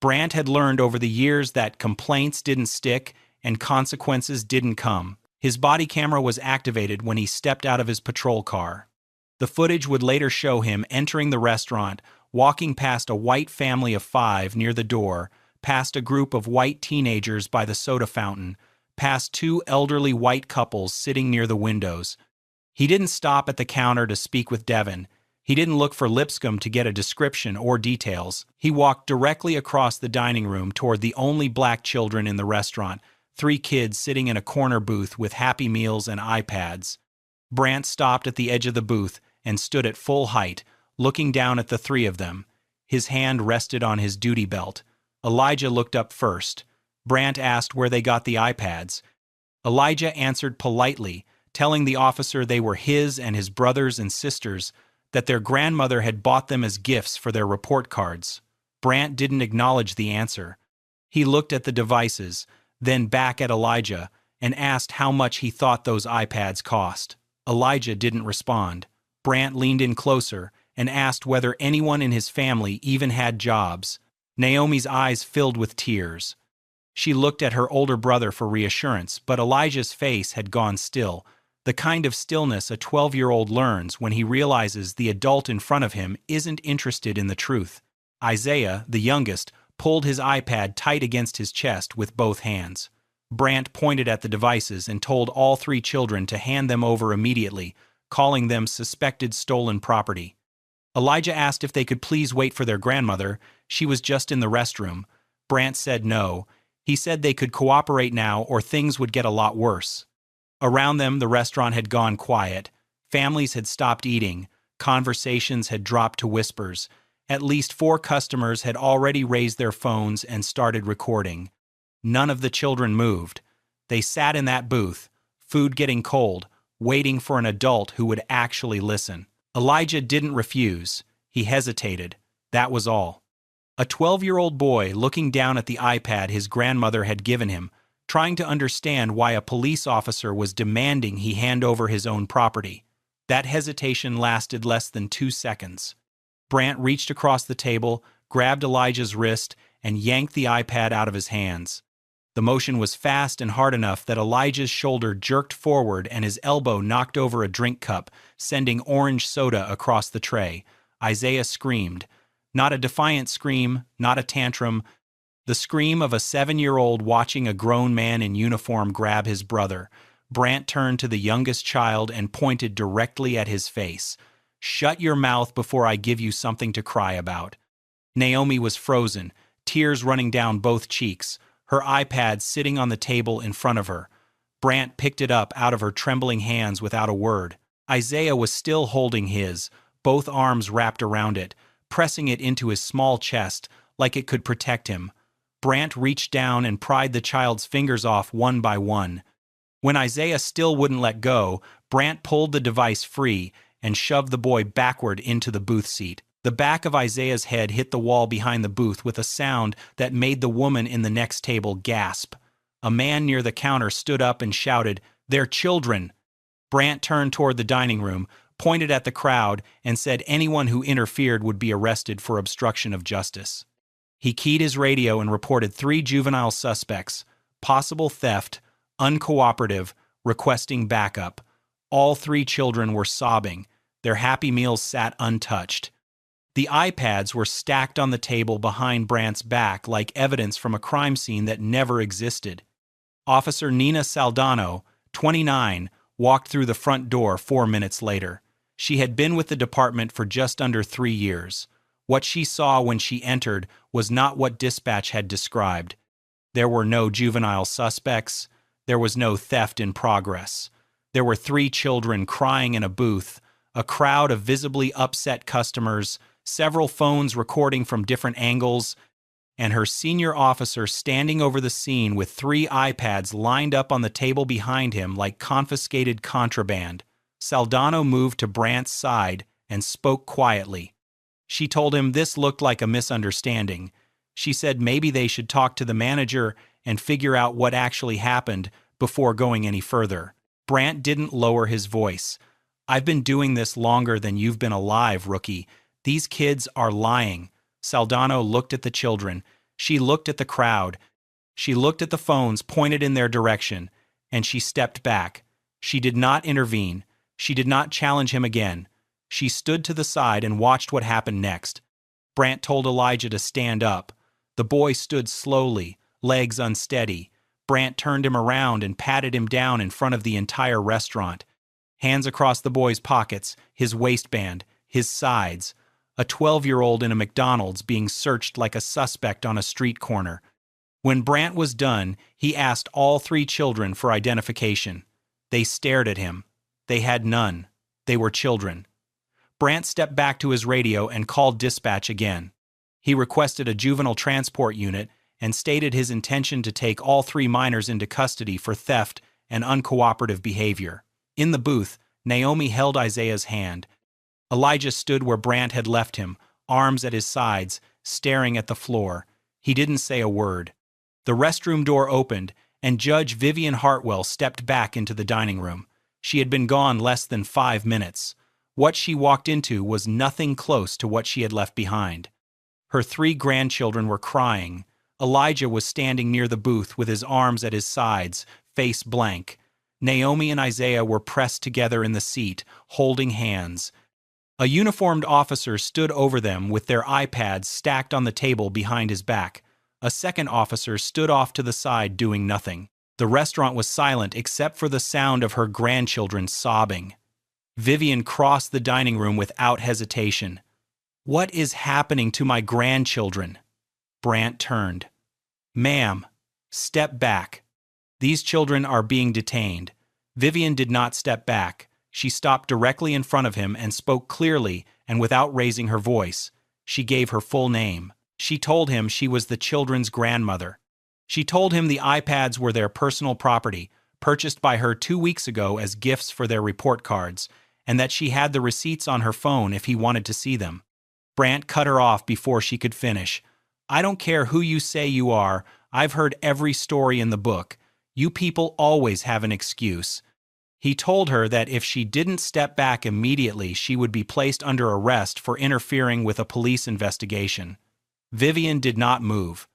Brandt had learned over the years that complaints didn't stick and consequences didn't come. His body camera was activated when he stepped out of his patrol car. The footage would later show him entering the restaurant, walking past a white family of 5 near the door, past a group of white teenagers by the soda fountain, past 2 elderly white couples sitting near the windows. He didn't stop at the counter to speak with Devin. He didn't look for Lipscomb to get a description or details. He walked directly across the dining room toward the only black children in the restaurant, 3 kids sitting in a corner booth with Happy Meals and iPads. Brandt stopped at the edge of the booth and stood at full height, looking down at the 3 of them. His hand rested on his duty belt. Elijah looked up first. Brandt asked where they got the iPads. Elijah answered politely, telling the officer they were his and his brothers and sisters, that their grandmother had bought them as gifts for their report cards. Brandt didn't acknowledge the answer. He looked at the devices, then back at Elijah, and asked how much he thought those iPads cost. Elijah didn't respond. Brandt leaned in closer and asked whether anyone in his family even had jobs. Naomi's eyes filled with tears. She looked at her older brother for reassurance, but Elijah's face had gone still, the kind of stillness a 12-year-old learns when he realizes the adult in front of him isn't interested in the truth. Isaiah, the youngest, pulled his iPad tight against his chest with both hands. Brandt pointed at the devices and told all 3 children to hand them over immediately, calling them suspected stolen property. Elijah asked if they could please wait for their grandmother. She was just in the restroom. Brandt said no. He said they could cooperate now or things would get a lot worse. Around them, the restaurant had gone quiet. Families had stopped eating. Conversations had dropped to whispers. At least 4 customers had already raised their phones and started recording. None of the children moved. They sat in that booth, food getting cold, waiting for an adult who would actually listen. Elijah didn't refuse. He hesitated. That was all. A 12-year-old boy looking down at the iPad his grandmother had given him, trying to understand why a police officer was demanding he hand over his own property. That hesitation lasted less than 2 seconds. Brandt reached across the table, grabbed Elijah's wrist, and yanked the iPad out of his hands. The motion was fast and hard enough that Elijah's shoulder jerked forward and his elbow knocked over a drink cup, sending orange soda across the tray. Isaiah screamed. Not a defiant scream, not a tantrum. The scream of a 7-year-old watching a grown man in uniform grab his brother. Brandt turned to the youngest child and pointed directly at his face. "Shut your mouth before I give you something to cry about." Naomi was frozen, tears running down both cheeks, her iPad sitting on the table in front of her. Brandt picked it up out of her trembling hands without a word. Isaiah was still holding his, both arms wrapped around it, pressing it into his small chest like it could protect him. Brandt reached down and pried the child's fingers off one by one. When Isaiah still wouldn't let go, Brandt pulled the device free and shoved the boy backward into the booth seat. The back of Isaiah's head hit the wall behind the booth with a sound that made the woman in the next table gasp. A man near the counter stood up and shouted, "They're children!" Brandt turned toward the dining room, pointed at the crowd, and said anyone who interfered would be arrested for obstruction of justice. He keyed his radio and reported 3 juvenile suspects, possible theft, uncooperative, requesting backup. All 3 children were sobbing. Their Happy Meals sat untouched. The iPads were stacked on the table behind Brandt's back like evidence from a crime scene that never existed. Officer Nina Saldano, 29, walked through the front door 4 minutes later. She had been with the department for just under 3 years. What she saw when she entered was not what dispatch had described. There were no juvenile suspects. There was no theft in progress. There were 3 children crying in a booth, a crowd of visibly upset customers, several phones recording from different angles, and her senior officer standing over the scene with 3 iPads lined up on the table behind him like confiscated contraband. Saldano moved to Brandt's side and spoke quietly. She told him this looked like a misunderstanding. She said maybe they should talk to the manager and figure out what actually happened before going any further. Brandt didn't lower his voice. "I've been doing this longer than you've been alive, rookie. These kids are lying." Saldano looked at the children. She looked at the crowd. She looked at the phones pointed in their direction, and she stepped back. She did not intervene. She did not challenge him again. She stood to the side and watched what happened next. Brandt told Elijah to stand up. The boy stood slowly, legs unsteady. Brandt turned him around and patted him down in front of the entire restaurant. Hands across the boy's pockets, his waistband, his sides. A 12-year-old in a McDonald's being searched like a suspect on a street corner. When Brandt was done, he asked all 3 children for identification. They stared at him. They had none. They were children. Brandt stepped back to his radio and called dispatch again. He requested a juvenile transport unit and stated his intention to take all 3 minors into custody for theft and uncooperative behavior. In the booth, Naomi held Isaiah's hand. Elijah stood where Brandt had left him, arms at his sides, staring at the floor. He didn't say a word. The restroom door opened, and Judge Vivian Hartwell stepped back into the dining room. She had been gone less than 5 minutes. What she walked into was nothing close to what she had left behind. Her 3 grandchildren were crying. Elijah was standing near the booth with his arms at his sides, face blank. Naomi and Isaiah were pressed together in the seat, holding hands. A uniformed officer stood over them with their iPads stacked on the table behind his back. A second officer stood off to the side doing nothing. The restaurant was silent except for the sound of her grandchildren sobbing. Vivian crossed the dining room without hesitation. "What is happening to my grandchildren?" Brandt turned. "Ma'am, step back. These children are being detained." Vivian did not step back. She stopped directly in front of him and spoke clearly and without raising her voice. She gave her full name. She told him she was the children's grandmother. She told him the iPads were their personal property, purchased by her 2 weeks ago as gifts for their report cards, and that she had the receipts on her phone if he wanted to see them. Brandt cut her off before she could finish. "I don't care who you say you are. I've heard every story in the book. You people always have an excuse." He told her that if she didn't step back immediately, she would be placed under arrest for interfering with a police investigation. Vivian did not move.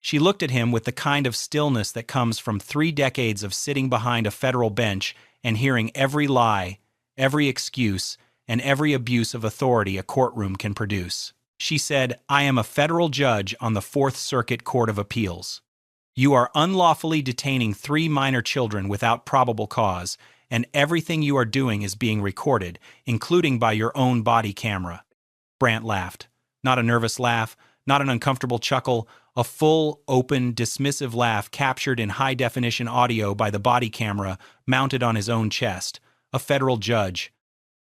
She looked at him with the kind of stillness that comes from 3 decades of sitting behind a federal bench and hearing every lie, every excuse, and every abuse of authority a courtroom can produce. She said, "I am a federal judge on the 4th Circuit Court of Appeals. You are unlawfully detaining 3 minor children without probable cause, and everything you are doing is being recorded, including by your own body camera." Brandt laughed. Not a nervous laugh, not an uncomfortable chuckle, a full, open, dismissive laugh captured in high-definition audio by the body camera mounted on his own chest. A federal judge.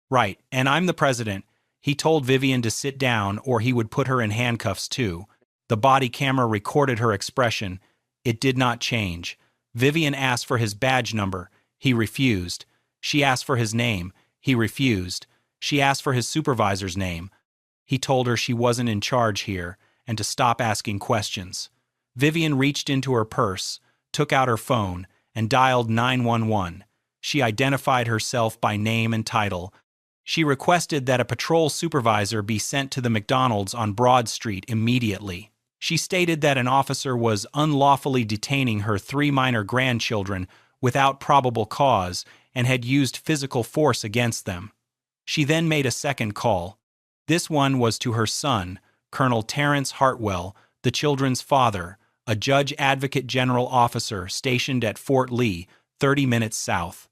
"Right, and I'm the president." He told Vivian to sit down or he would put her in handcuffs too. The body camera recorded her expression. It did not change. Vivian asked for his badge number. He refused. She asked for his name. He refused. She asked for his supervisor's name. He told her she wasn't in charge here and to stop asking questions. Vivian reached into her purse, took out her phone, and dialed 911. She identified herself by name and title. She requested that a patrol supervisor be sent to the McDonald's on Broad Street immediately. She stated that an officer was unlawfully detaining her 3 minor grandchildren without probable cause and had used physical force against them. She then made a second call. This one was to her son, Colonel Terrence Hartwell, the children's father, a Judge Advocate General officer stationed at Fort Lee, 30 minutes south.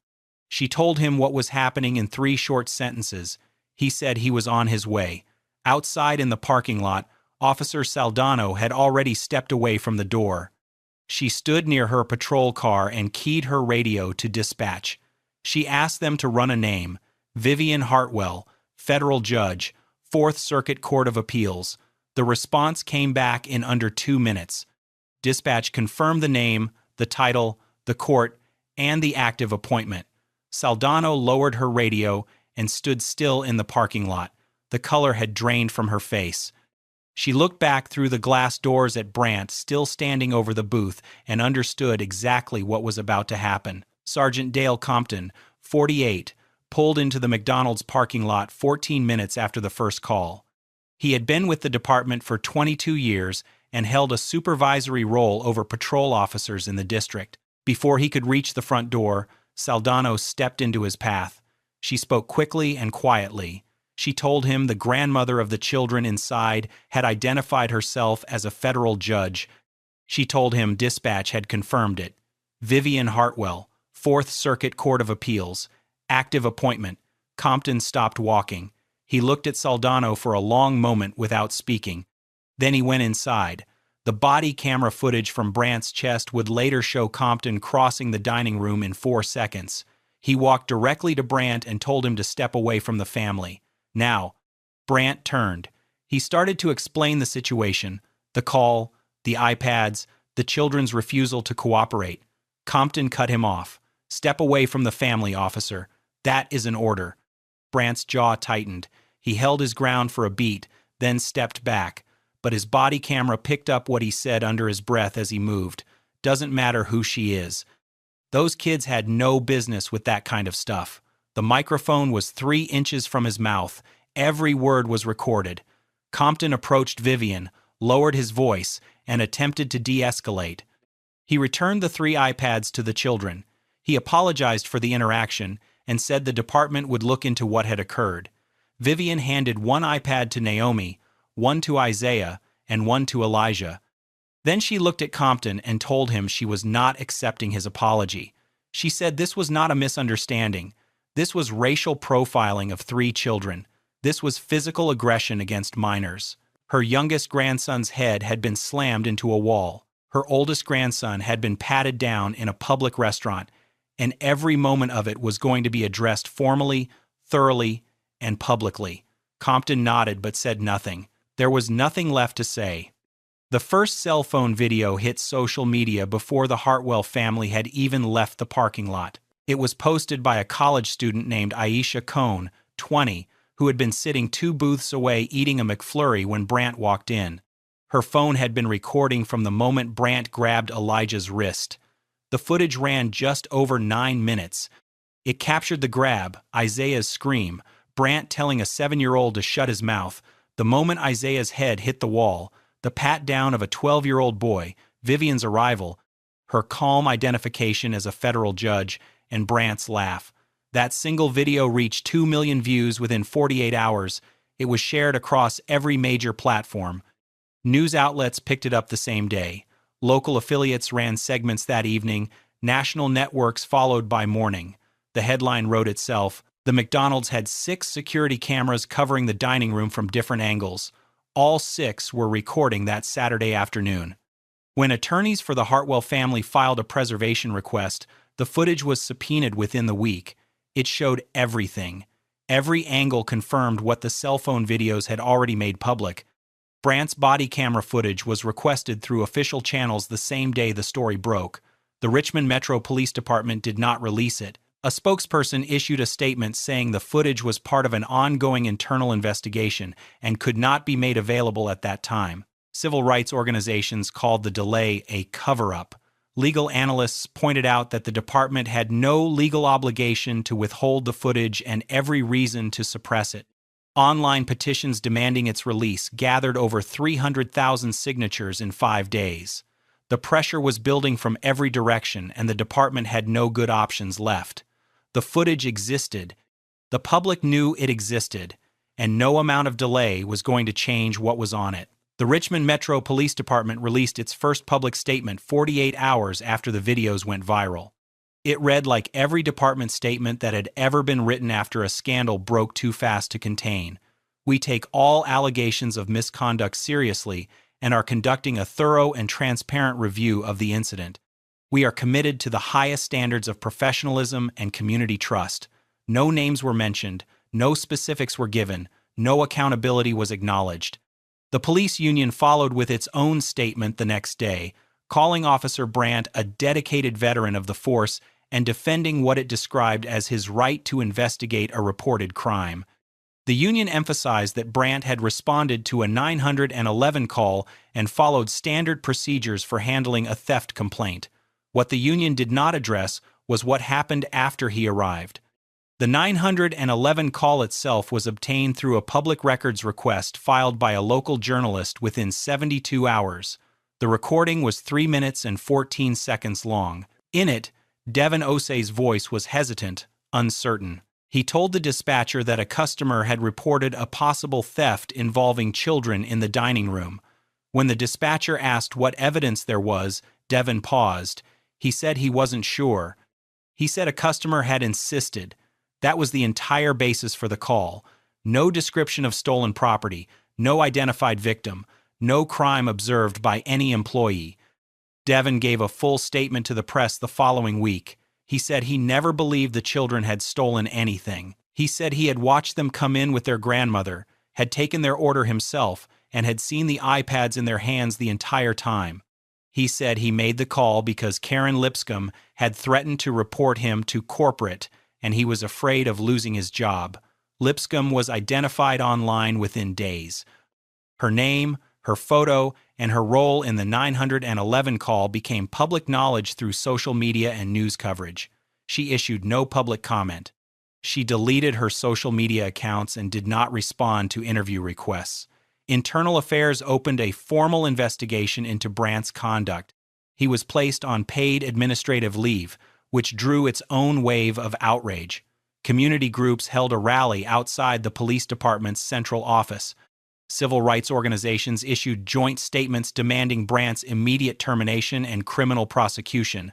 She told him what was happening in 3 short sentences. He said he was on his way. Outside in the parking lot, Officer Saldano had already stepped away from the door. She stood near her patrol car and keyed her radio to dispatch. She asked them to run a name, Vivian Hartwell, federal judge, 4th Circuit Court of Appeals. The response came back in under 2 minutes. Dispatch confirmed the name, the title, the court, and the active appointment. Saldano lowered her radio and stood still in the parking lot. The color had drained from her face. She looked back through the glass doors at Brant, still standing over the booth, and understood exactly what was about to happen. Sergeant Dale Compton, 48, pulled into the McDonald's parking lot 14 minutes after the first call. He had been with the department for 22 years and held a supervisory role over patrol officers in the district. Before he could reach the front door, Saldano stepped into his path. She spoke quickly and quietly. She told him the grandmother of the children inside had identified herself as a federal judge. She told him dispatch had confirmed it. Vivian Hartwell, 4th Circuit Court of Appeals. Active appointment. Compton stopped walking. He looked at Saldano for a long moment without speaking. Then he went inside. The body camera footage from Brant's chest would later show Compton crossing the dining room in 4 seconds. He walked directly to Brant and told him to step away from the family. Now, Brant turned. He started to explain the situation, the call, the iPads, the children's refusal to cooperate. Compton cut him off. Step away from the family, officer. That is an order. Brant's jaw tightened. He held his ground for a beat, then stepped back. But his body camera picked up what he said under his breath as he moved. Doesn't matter who she is. Those kids had no business with that kind of stuff. The microphone was 3 inches from his mouth. Every word was recorded. Compton approached Vivian, lowered his voice, and attempted to de-escalate. He returned the 3 iPads to the children. He apologized for the interaction and said the department would look into what had occurred. Vivian handed 1 iPad to Naomi, 1 to Isaiah, and 1 to Elijah. Then she looked at Compton and told him she was not accepting his apology. She said this was not a misunderstanding. This was racial profiling of 3 children. This was physical aggression against minors. Her youngest grandson's head had been slammed into a wall. Her oldest grandson had been patted down in a public restaurant, and every moment of it was going to be addressed formally, thoroughly, and publicly. Compton nodded but said nothing. There was nothing left to say. The first cell phone video hit social media before the Hartwell family had even left the parking lot. It was posted by a college student named Aisha Cohn, 20, who had been sitting 2 booths away eating a McFlurry when Brant walked in. Her phone had been recording from the moment Brant grabbed Elijah's wrist. The footage ran just over 9 minutes. It captured the grab, Isaiah's scream, Brant telling a 7-year-old to shut his mouth, the moment Isaiah's head hit the wall, the pat-down of a 12-year-old boy, Vivian's arrival, her calm identification as a federal judge, and Brant's laugh. That single video reached 2 million views within 48 hours. It was shared across every major platform. News outlets picked it up the same day. Local affiliates ran segments that evening. National networks followed by morning. The headline wrote itself. The McDonald's had 6 security cameras covering the dining room from different angles. All 6 were recording that Saturday afternoon. When attorneys for the Hartwell family filed a preservation request, the footage was subpoenaed within the week. It showed everything. Every angle confirmed what the cell phone videos had already made public. Brant's body camera footage was requested through official channels the same day the story broke. The Richmond Metro Police Department did not release it. A spokesperson issued a statement saying the footage was part of an ongoing internal investigation and could not be made available at that time. Civil rights organizations called the delay a cover-up. Legal analysts pointed out that the department had no legal obligation to withhold the footage and every reason to suppress it. Online petitions demanding its release gathered over 300,000 signatures in 5 days. The pressure was building from every direction, and the department had no good options left. The footage existed. The public knew it existed, and no amount of delay was going to change what was on it. The Richmond Metro Police Department released its first public statement 48 hours after the videos went viral. It read like every department statement that had ever been written after a scandal broke too fast to contain. We take all allegations of misconduct seriously and are conducting a thorough and transparent review of the incident. We are committed to the highest standards of professionalism and community trust. No names were mentioned, no specifics were given, no accountability was acknowledged. The police union followed with its own statement the next day, calling Officer Brant a dedicated veteran of the force and defending what it described as his right to investigate a reported crime. The union emphasized that Brandt had responded to a 911 call and followed standard procedures for handling a theft complaint. What the union did not address was what happened after he arrived. The 911 call itself was obtained through a public records request filed by a local journalist within 72 hours. The recording was 3 minutes and 14 seconds long. In it, Devin Osei's voice was hesitant, uncertain. He told the dispatcher that a customer had reported a possible theft involving children in the dining room. When the dispatcher asked what evidence there was, Devin paused. He said he wasn't sure. He said a customer had insisted. That was the entire basis for the call. No description of stolen property, no identified victim, no crime observed by any employee. Devin gave a full statement to the press the following week. He said he never believed the children had stolen anything. He said he had watched them come in with their grandmother, had taken their order himself, and had seen the iPads in their hands the entire time. He said he made the call because Karen Lipscomb had threatened to report him to corporate, and he was afraid of losing his job. Lipscomb was identified online within days. Her name, her photo, and her role in the 911 call became public knowledge through social media and news coverage. She issued no public comment. She deleted her social media accounts and did not respond to interview requests. Internal Affairs opened a formal investigation into Brandt's conduct. He was placed on paid administrative leave, which drew its own wave of outrage. Community groups held a rally outside the police department's central office. Civil rights organizations issued joint statements demanding Brandt's immediate termination and criminal prosecution.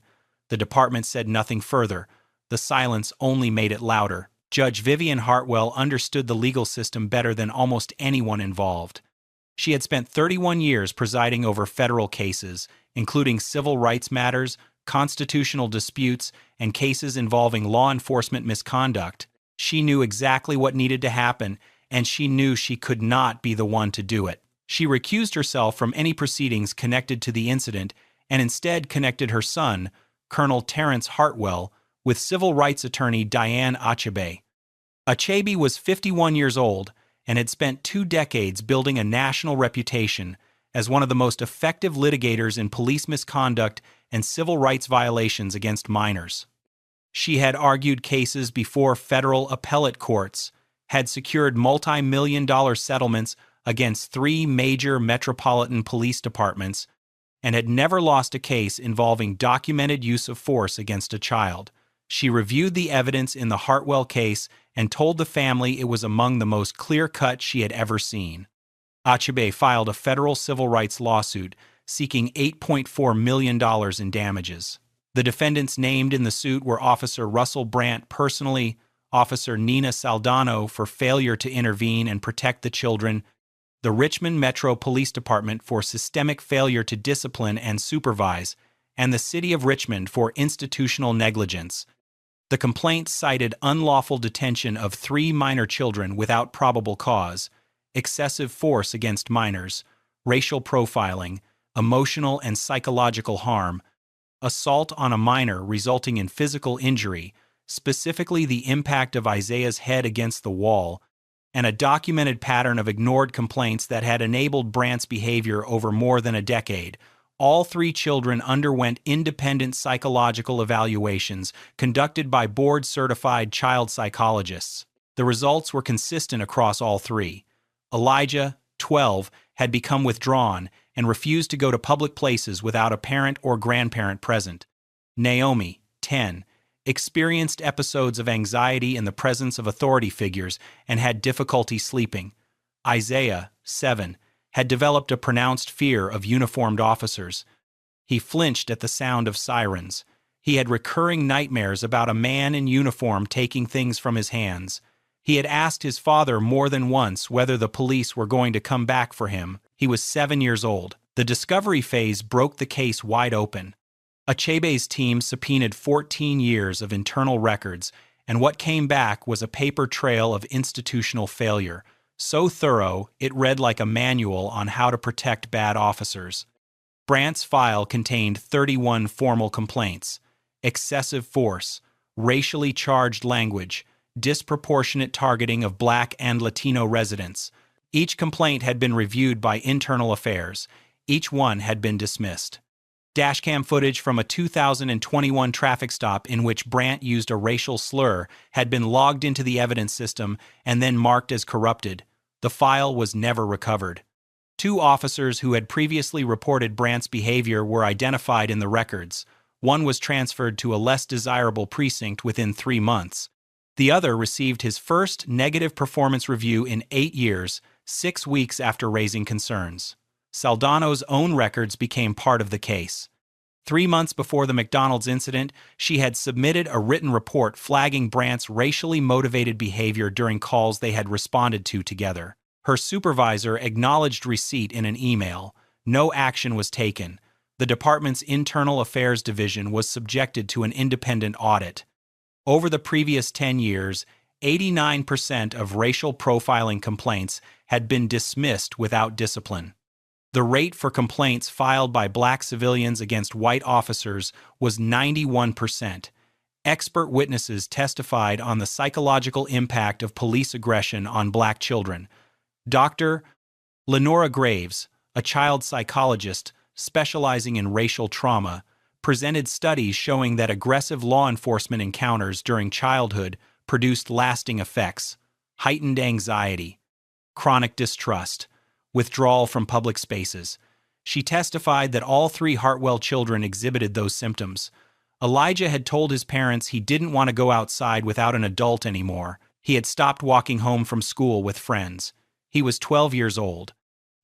The department said nothing further. The silence only made it louder. Judge Vivian Hartwell understood the legal system better than almost anyone involved. She had spent 31 years presiding over federal cases, including civil rights matters, constitutional disputes, and cases involving law enforcement misconduct. She knew exactly what needed to happen, and she knew she could not be the one to do it. She recused herself from any proceedings connected to the incident and instead connected her son, Colonel Terrence Hartwell, with civil rights attorney Diane Achebe. Achebe was 51 years old and had spent 2 decades building a national reputation as one of the most effective litigators in police misconduct and civil rights violations against minors. She had argued cases before federal appellate courts, had secured multi-million-dollar settlements against 3 major metropolitan police departments, and had never lost a case involving documented use of force against a child. She reviewed the evidence in the Hartwell case and told the family it was among the most clear-cut she had ever seen. Achebe filed a federal civil rights lawsuit seeking $8.4 million in damages. The defendants named in the suit were Officer Russell Brandt personally, Officer Nina Saldano for failure to intervene and protect the children, the Richmond Metro Police Department for systemic failure to discipline and supervise, and the City of Richmond for institutional negligence. The complaint cited unlawful detention of 3 minor children without probable cause, excessive force against minors, racial profiling, emotional and psychological harm, assault on a minor resulting in physical injury, specifically the impact of Isaiah's head against the wall, and a documented pattern of ignored complaints that had enabled Brandt's behavior over more than a decade. All 3 children underwent independent psychological evaluations conducted by board-certified child psychologists. The results were consistent across all 3. Elijah, 12, had become withdrawn and refused to go to public places without a parent or grandparent present. Naomi, 10, experienced episodes of anxiety in the presence of authority figures and had difficulty sleeping. Isaiah, 7, had developed a pronounced fear of uniformed officers. He flinched at the sound of sirens. He had recurring nightmares about a man in uniform taking things from his hands. He had asked his father more than once whether the police were going to come back for him. He was 7 years old. The discovery phase broke the case wide open. Achebe's team subpoenaed 14 years of internal records, and what came back was a paper trail of institutional failure, so thorough it read like a manual on how to protect bad officers. Brandt's file contained 31 formal complaints, excessive force, racially charged language, disproportionate targeting of Black and Latino residents. Each complaint had been reviewed by Internal Affairs. Each one had been dismissed. Dashcam footage from a 2021 traffic stop in which Brandt used a racial slur had been logged into the evidence system and then marked as corrupted. The file was never recovered. 2 officers who had previously reported Brandt's behavior were identified in the records. One was transferred to a less desirable precinct within 3 months. The other received his first negative performance review in 8 years, 6 weeks after raising concerns. Saldano's own records became part of the case. 3 months before the McDonald's incident, she had submitted a written report flagging Brandt's racially motivated behavior during calls they had responded to together. Her supervisor acknowledged receipt in an email. No action was taken. The department's Internal Affairs Division was subjected to an independent audit. Over the previous 10 years, 89% of racial profiling complaints had been dismissed without discipline. The rate for complaints filed by Black civilians against white officers was 91%. Expert witnesses testified on the psychological impact of police aggression on Black children. Dr. Lenora Graves, a child psychologist specializing in racial trauma, presented studies showing that aggressive law enforcement encounters during childhood produced lasting effects: heightened anxiety, chronic distrust, withdrawal from public spaces. She testified that all 3 Hartwell children exhibited those symptoms. Elijah had told his parents he didn't want to go outside without an adult anymore. He had stopped walking home from school with friends. He was 12 years old.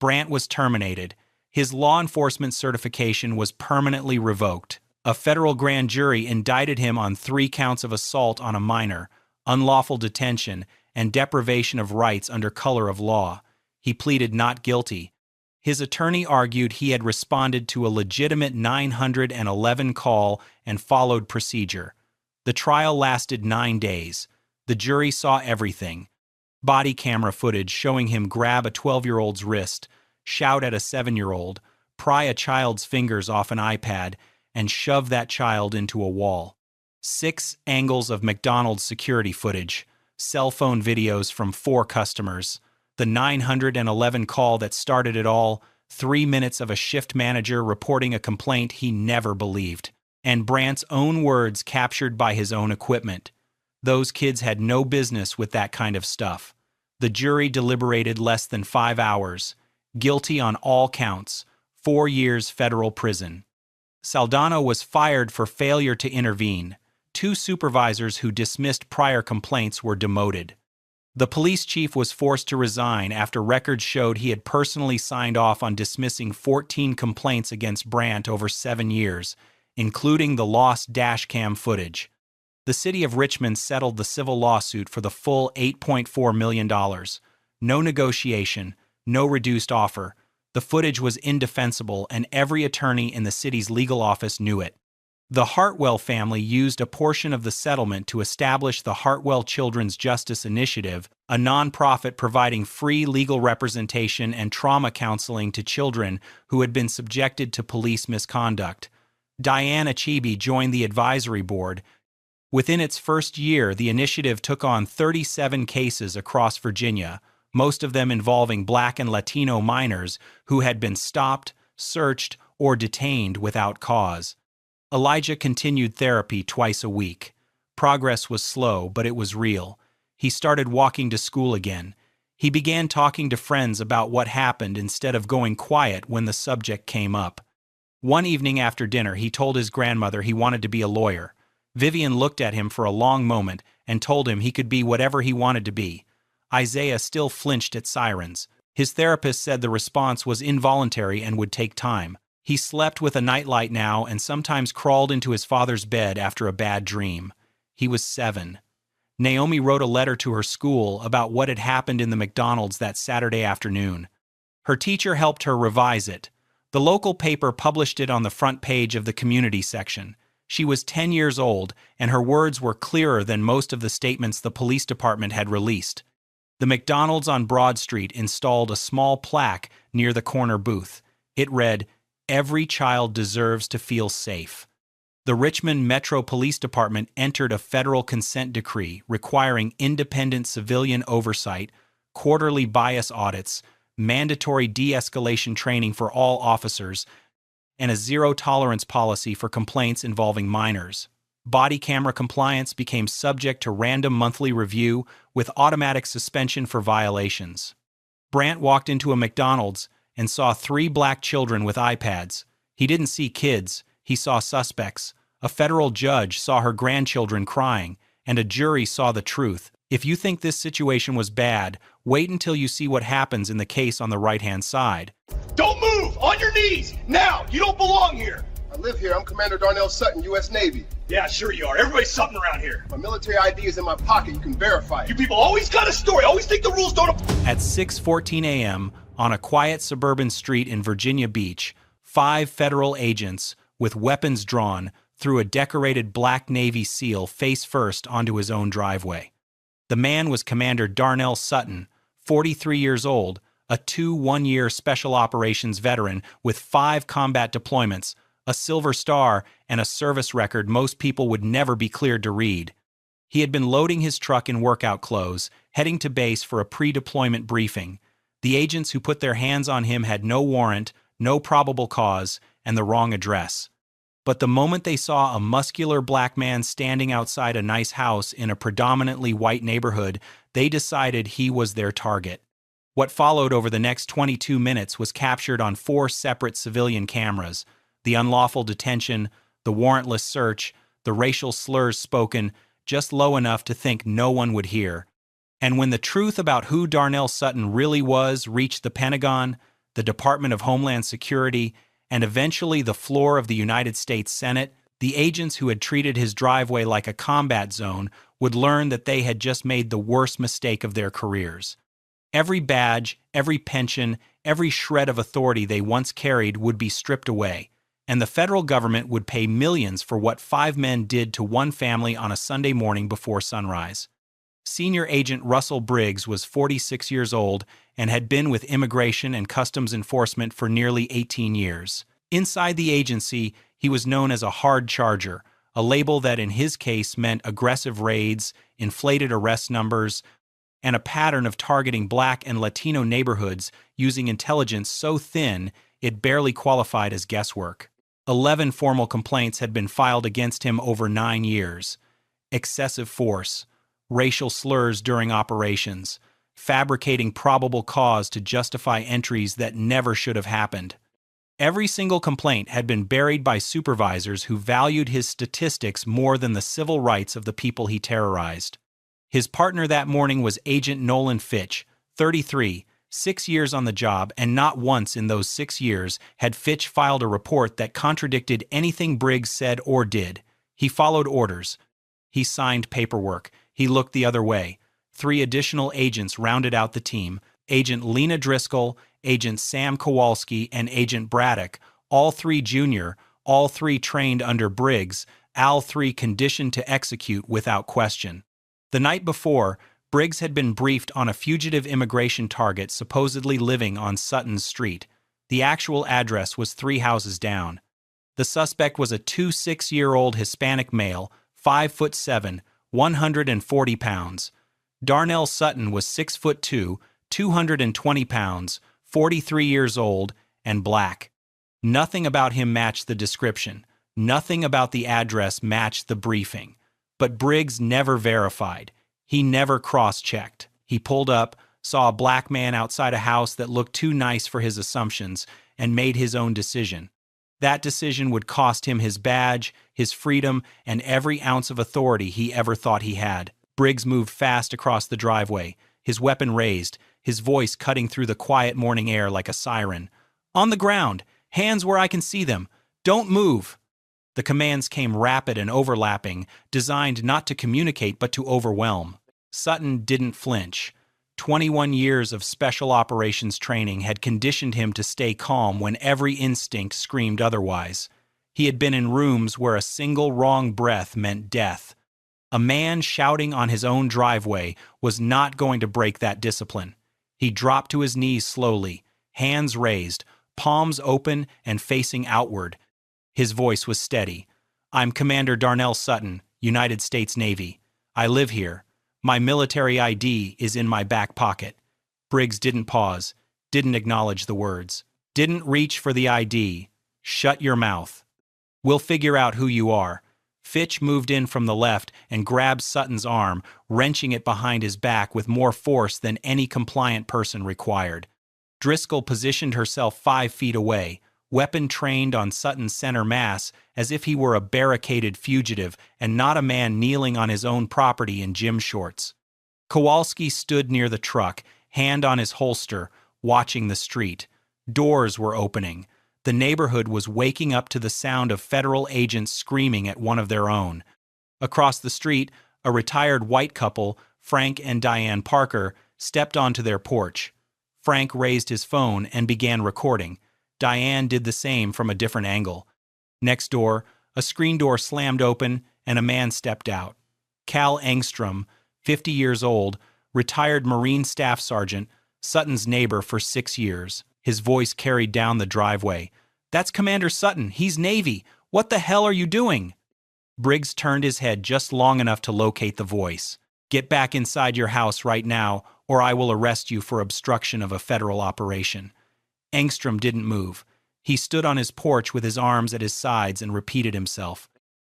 Brandt was terminated. His law enforcement certification was permanently revoked. A federal grand jury indicted him on 3 counts of assault on a minor, unlawful detention, and deprivation of rights under color of law. He pleaded not guilty. His attorney argued he had responded to a legitimate 911 call and followed procedure. The trial lasted 9 days. The jury saw everything: body camera footage showing him grab a 12-year-old's wrist, shout at a 7-year-old, pry a child's fingers off an iPad, and shove that child into a wall. 6 angles of McDonald's security footage, cell phone videos from 4 customers, the 911 call that started it all, 3 minutes of a shift manager reporting a complaint he never believed, and Brandt's own words captured by his own equipment. Those kids had no business with that kind of stuff. The jury deliberated less than 5 hours. Guilty on all counts. 4 years federal prison. Saldano was fired for failure to intervene. 2 supervisors who dismissed prior complaints were demoted. The police chief was forced to resign after records showed he had personally signed off on dismissing 14 complaints against Brandt over 7 years, including the lost dashcam footage. The city of Richmond settled the civil lawsuit for the full $8.4 million. No negotiation, no reduced offer. The footage was indefensible, and every attorney in the city's legal office knew it. The Hartwell family used a portion of the settlement to establish the Hartwell Children's Justice Initiative, a nonprofit providing free legal representation and trauma counseling to children who had been subjected to police misconduct. Diane Achebe joined the advisory board. Within its first year, the initiative took on 37 cases across Virginia, most of them involving Black and Latino minors who had been stopped, searched, or detained without cause. Elijah continued therapy twice a week. Progress was slow, but it was real. He started walking to school again. He began talking to friends about what happened instead of going quiet when the subject came up. One evening after dinner, he told his grandmother he wanted to be a lawyer. Vivian looked at him for a long moment and told him he could be whatever he wanted to be. Isaiah still flinched at sirens. His therapist said the response was involuntary and would take time. He slept with a nightlight now and sometimes crawled into his father's bed after a bad dream. He was 7. Naomi wrote a letter to her school about what had happened in the McDonald's that Saturday afternoon. Her teacher helped her revise it. The local paper published it on the front page of the community section. She was 10 years old, and her words were clearer than most of the statements the police department had released. The McDonald's on Broad Street installed a small plaque near the corner booth. It read, "Every child deserves to feel safe." The Richmond Metro Police Department entered a federal consent decree requiring independent civilian oversight, quarterly bias audits, mandatory de-escalation training for all officers, and a zero-tolerance policy for complaints involving minors. Body camera compliance became subject to random monthly review with automatic suspension for violations. Brandt walked into a McDonald's and saw 3 black children with iPads. He didn't see kids, he saw suspects. A federal judge saw her grandchildren crying, and a jury saw the truth. If you think this situation was bad, wait until you see what happens in the case on the right-hand side. Don't move! On your knees! Now! You don't belong here! I live here. I'm Commander Darnell Sutton, U.S. Navy. Yeah, sure you are. Everybody's something around here. My military ID is in my pocket. You can verify it. You people always got a story. Always think the rules don't apply. At 6:14 a.m., on a quiet suburban street in Virginia Beach, 5 federal agents, with weapons drawn, threw a decorated black Navy SEAL face-first onto his own driveway. The man was Commander Darnell Sutton, 43 years old, a 1-year Special Operations veteran with 5 combat deployments, a Silver Star, and a service record most people would never be cleared to read. He had been loading his truck in workout clothes, heading to base for a pre-deployment briefing. The agents who put their hands on him had no warrant, no probable cause, and the wrong address. But the moment they saw a muscular black man standing outside a nice house in a predominantly white neighborhood, they decided he was their target. What followed over the next 22 minutes was captured on 4 separate civilian cameras: the unlawful detention, the warrantless search, the racial slurs spoken just low enough to think no one would hear. And when the truth about who Darnell Sutton really was reached the Pentagon, the Department of Homeland Security, and eventually the floor of the United States Senate, the agents who had treated his driveway like a combat zone would learn that they had just made the worst mistake of their careers. Every badge, every pension, every shred of authority they once carried would be stripped away, and the federal government would pay millions for what 5 men did to one family on a Sunday morning before sunrise. Senior Agent Russell Briggs was 46 years old and had been with Immigration and Customs Enforcement for nearly 18 years. Inside the agency, he was known as a hard charger, a label that in his case meant aggressive raids, inflated arrest numbers, and a pattern of targeting black and Latino neighborhoods using intelligence so thin it barely qualified as guesswork. 11 formal complaints had been filed against him over 9 years. Excessive force, racial slurs during operations, fabricating probable cause to justify entries that never should have happened. Every single complaint had been buried by supervisors who valued his statistics more than the civil rights of the people he terrorized. His partner that morning was Agent Nolan Fitch, 33, 6 years on the job, and not once in those 6 years had Fitch filed a report that contradicted anything Briggs said or did. He followed orders. He signed paperwork. He looked the other way. 3 additional agents rounded out the team: Agent Lena Driscoll, Agent Sam Kowalski, and Agent Braddock, all 3 junior, all 3 trained under Briggs, all 3 conditioned to execute without question. The night before, Briggs had been briefed on a fugitive immigration target supposedly living on Sutton's Street. The actual address was 3 houses down. The suspect was a 26-year-old Hispanic male, 5'7", 140 pounds. Darnell Sutton was 6'2", 220 pounds, 43 years old, and black. Nothing about him matched the description. Nothing about the address matched the briefing. But Briggs never verified. He never cross-checked. He pulled up, saw a black man outside a house that looked too nice for his assumptions, and made his own decision. That decision would cost him his badge, his freedom, and every ounce of authority he ever thought he had. Briggs moved fast across the driveway, his weapon raised, his voice cutting through the quiet morning air like a siren. "On the ground! Hands where I can see them! Don't move!" The commands came rapid and overlapping, designed not to communicate but to overwhelm. Sutton didn't flinch. 21 years of special operations training had conditioned him to stay calm when every instinct screamed otherwise. He had been in rooms where a single wrong breath meant death. A man shouting on his own driveway was not going to break that discipline. He dropped to his knees slowly, hands raised, palms open and facing outward. His voice was steady. I'm Commander Darnell Sutton, United States Navy. I live here. My military ID is in my back pocket. Briggs didn't pause, didn't acknowledge the words, didn't reach for the ID. Shut your mouth. We'll figure out who you are. Fitch moved in from the left and grabbed Sutton's arm, wrenching it behind his back with more force than any compliant person required. Driscoll positioned herself 5 feet away, weapon trained on Sutton's center mass as if he were a barricaded fugitive and not a man kneeling on his own property in gym shorts. Kowalski stood near the truck, hand on his holster, watching the street. Doors were opening. The neighborhood was waking up to the sound of federal agents screaming at one of their own. Across the street, a retired white couple, Frank and Diane Parker, stepped onto their porch. Frank raised his phone and began recording. Diane did the same from a different angle. Next door, a screen door slammed open and a man stepped out. Cal Engstrom, 50 years old, retired Marine Staff Sergeant, Sutton's neighbor for 6 years. His voice carried down the driveway. "That's Commander Sutton. He's Navy. What the hell are you doing?" Briggs turned his head just long enough to locate the voice. "Get back inside your house right now, or I will arrest you for obstruction of a federal operation." Engstrom didn't move. He stood on his porch with his arms at his sides and repeated himself.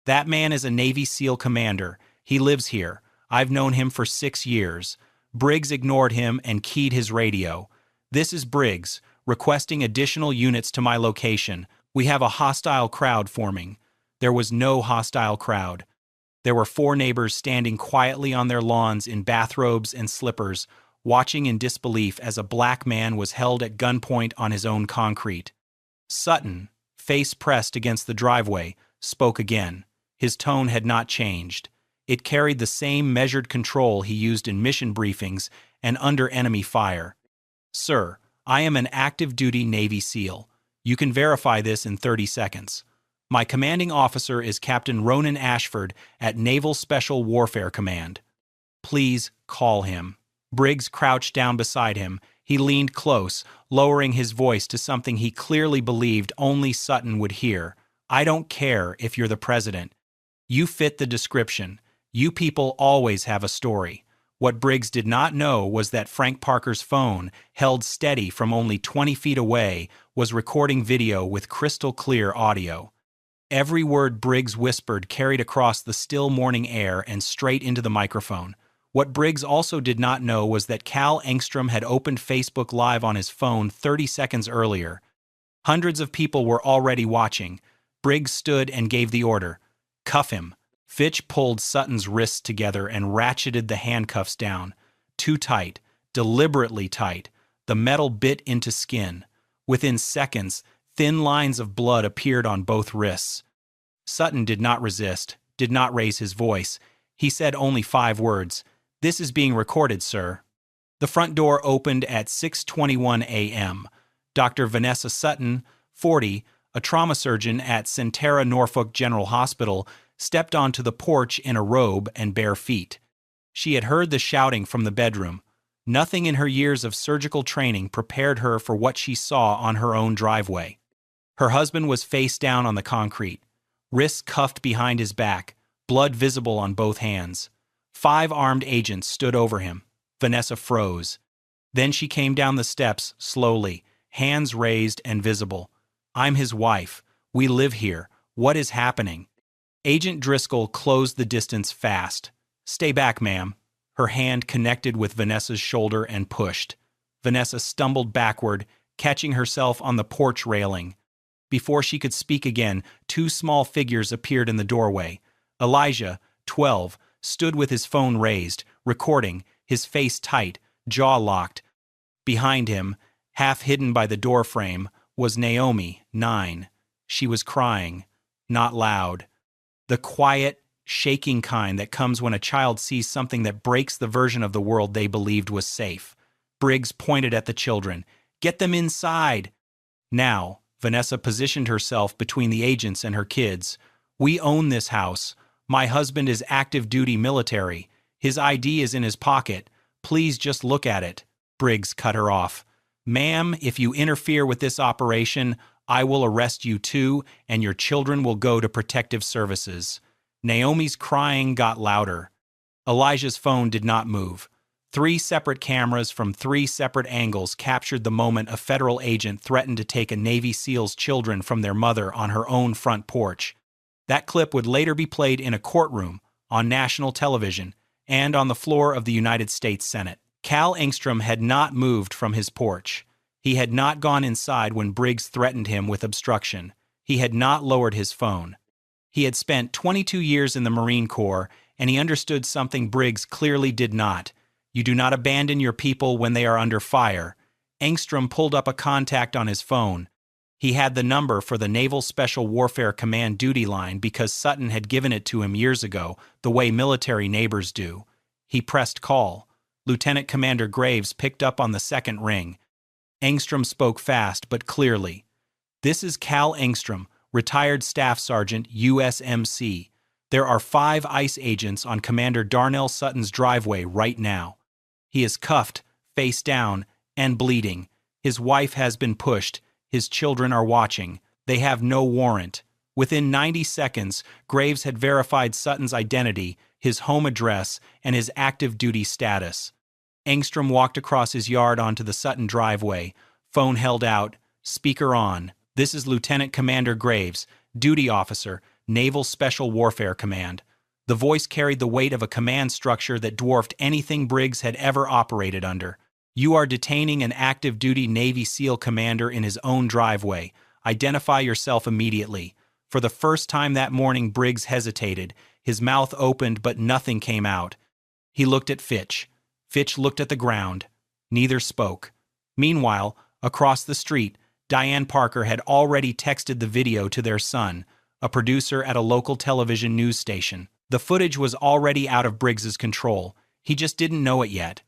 "That man is a Navy SEAL commander. He lives here. I've known him for 6 years. Briggs ignored him and keyed his radio. "This is Briggs, requesting additional units to my location. We have a hostile crowd forming." There was no hostile crowd. There were 4 neighbors standing quietly on their lawns in bathrobes and slippers, watching in disbelief as a black man was held at gunpoint on his own concrete. Sutton, face pressed against the driveway, spoke again. His tone had not changed. It carried the same measured control he used in mission briefings and under enemy fire. "Sir, I am an active-duty Navy SEAL. You can verify this in 30 seconds. My commanding officer is Captain Ronan Ashford at Naval Special Warfare Command. Please call him." Briggs crouched down beside him. He leaned close, lowering his voice to something he clearly believed only Sutton would hear. "I don't care if you're the president. You fit the description. You people always have a story." What Briggs did not know was that Frank Parker's phone, held steady from only 20 feet away, was recording video with crystal clear audio. Every word Briggs whispered carried across the still morning air and straight into the microphone. What Briggs also did not know was that Cal Engstrom had opened Facebook Live on his phone 30 seconds earlier. Hundreds of people were already watching. Briggs stood and gave the order, "Cuff him." Fitch pulled Sutton's wrists together and ratcheted the handcuffs down. Too tight, deliberately tight. The metal bit into skin. Within seconds, thin lines of blood appeared on both wrists. Sutton did not resist, did not raise his voice. He said only 5 words. "This is being recorded, sir." The front door opened at 6:21 a.m. Dr. Vanessa Sutton, 40, a trauma surgeon at Centera Norfolk General Hospital, stepped onto the porch in a robe and bare feet. She had heard the shouting from the bedroom. Nothing in her years of surgical training prepared her for what she saw on her own driveway. Her husband was face down on the concrete, wrists cuffed behind his back, blood visible on both hands. 5 armed agents stood over him. Vanessa froze. Then she came down the steps slowly, hands raised and visible. "I'm his wife. We live here. What is happening?" Agent Driscoll closed the distance fast. "Stay back, ma'am." Her hand connected with Vanessa's shoulder and pushed. Vanessa stumbled backward, catching herself on the porch railing. Before she could speak again, 2 small figures appeared in the doorway. Elijah, 12, stood with his phone raised, recording, his face tight, jaw locked. Behind him, half hidden by the doorframe, was Naomi, 9. She was crying, not loud. The quiet, shaking kind that comes when a child sees something that breaks the version of the world they believed was safe. Briggs pointed at the children. "Get them inside!" Now, Vanessa positioned herself between the agents and her kids. "We own this house. My husband is active-duty military. His ID is in his pocket. Please just look at it." Briggs cut her off. "Ma'am, if you interfere with this operation, I will arrest you too, and your children will go to protective services. Naomi's crying got louder. Elijah's phone did not move. 3 separate cameras from 3 separate angles captured the moment a federal agent threatened to take a Navy SEAL's children from their mother on her own front porch. That clip would later be played in a courtroom, on national television, and on the floor of the United States Senate. Cal Engstrom had not moved from his porch. He had not gone inside when Briggs threatened him with obstruction. He had not lowered his phone. He had spent 22 years in the Marine Corps, and he understood something Briggs clearly did not. You do not abandon your people when they are under fire. Engstrom pulled up a contact on his phone. He had the number for the Naval Special Warfare Command duty line because Sutton had given it to him years ago, the way military neighbors do. He pressed call. Lieutenant Commander Graves picked up on the second ring. Engstrom spoke fast but clearly. This is Cal Engstrom, retired Staff Sergeant, USMC. There are 5 ICE agents on Commander Darnell Sutton's driveway right now. He is cuffed, face down, and bleeding. His wife has been pushed. His children are watching. They have no warrant. Within 90 seconds, Graves had verified Sutton's identity, his home address, and his active duty status. Engstrom walked across his yard onto the Sutton driveway, phone held out, speaker on. This is Lieutenant Commander Graves, duty officer, Naval Special Warfare Command. The voice carried the weight of a command structure that dwarfed anything Briggs had ever operated under. You are detaining an active duty Navy SEAL commander in his own driveway. Identify yourself immediately. For the first time that morning, Briggs hesitated. His mouth opened, but nothing came out. He looked at Fitch. Fitch looked at the ground. Neither spoke. Meanwhile, across the street, Diane Parker had already texted the video to their son, a producer at a local television news station. The footage was already out of Briggs's control. He just didn't know it yet.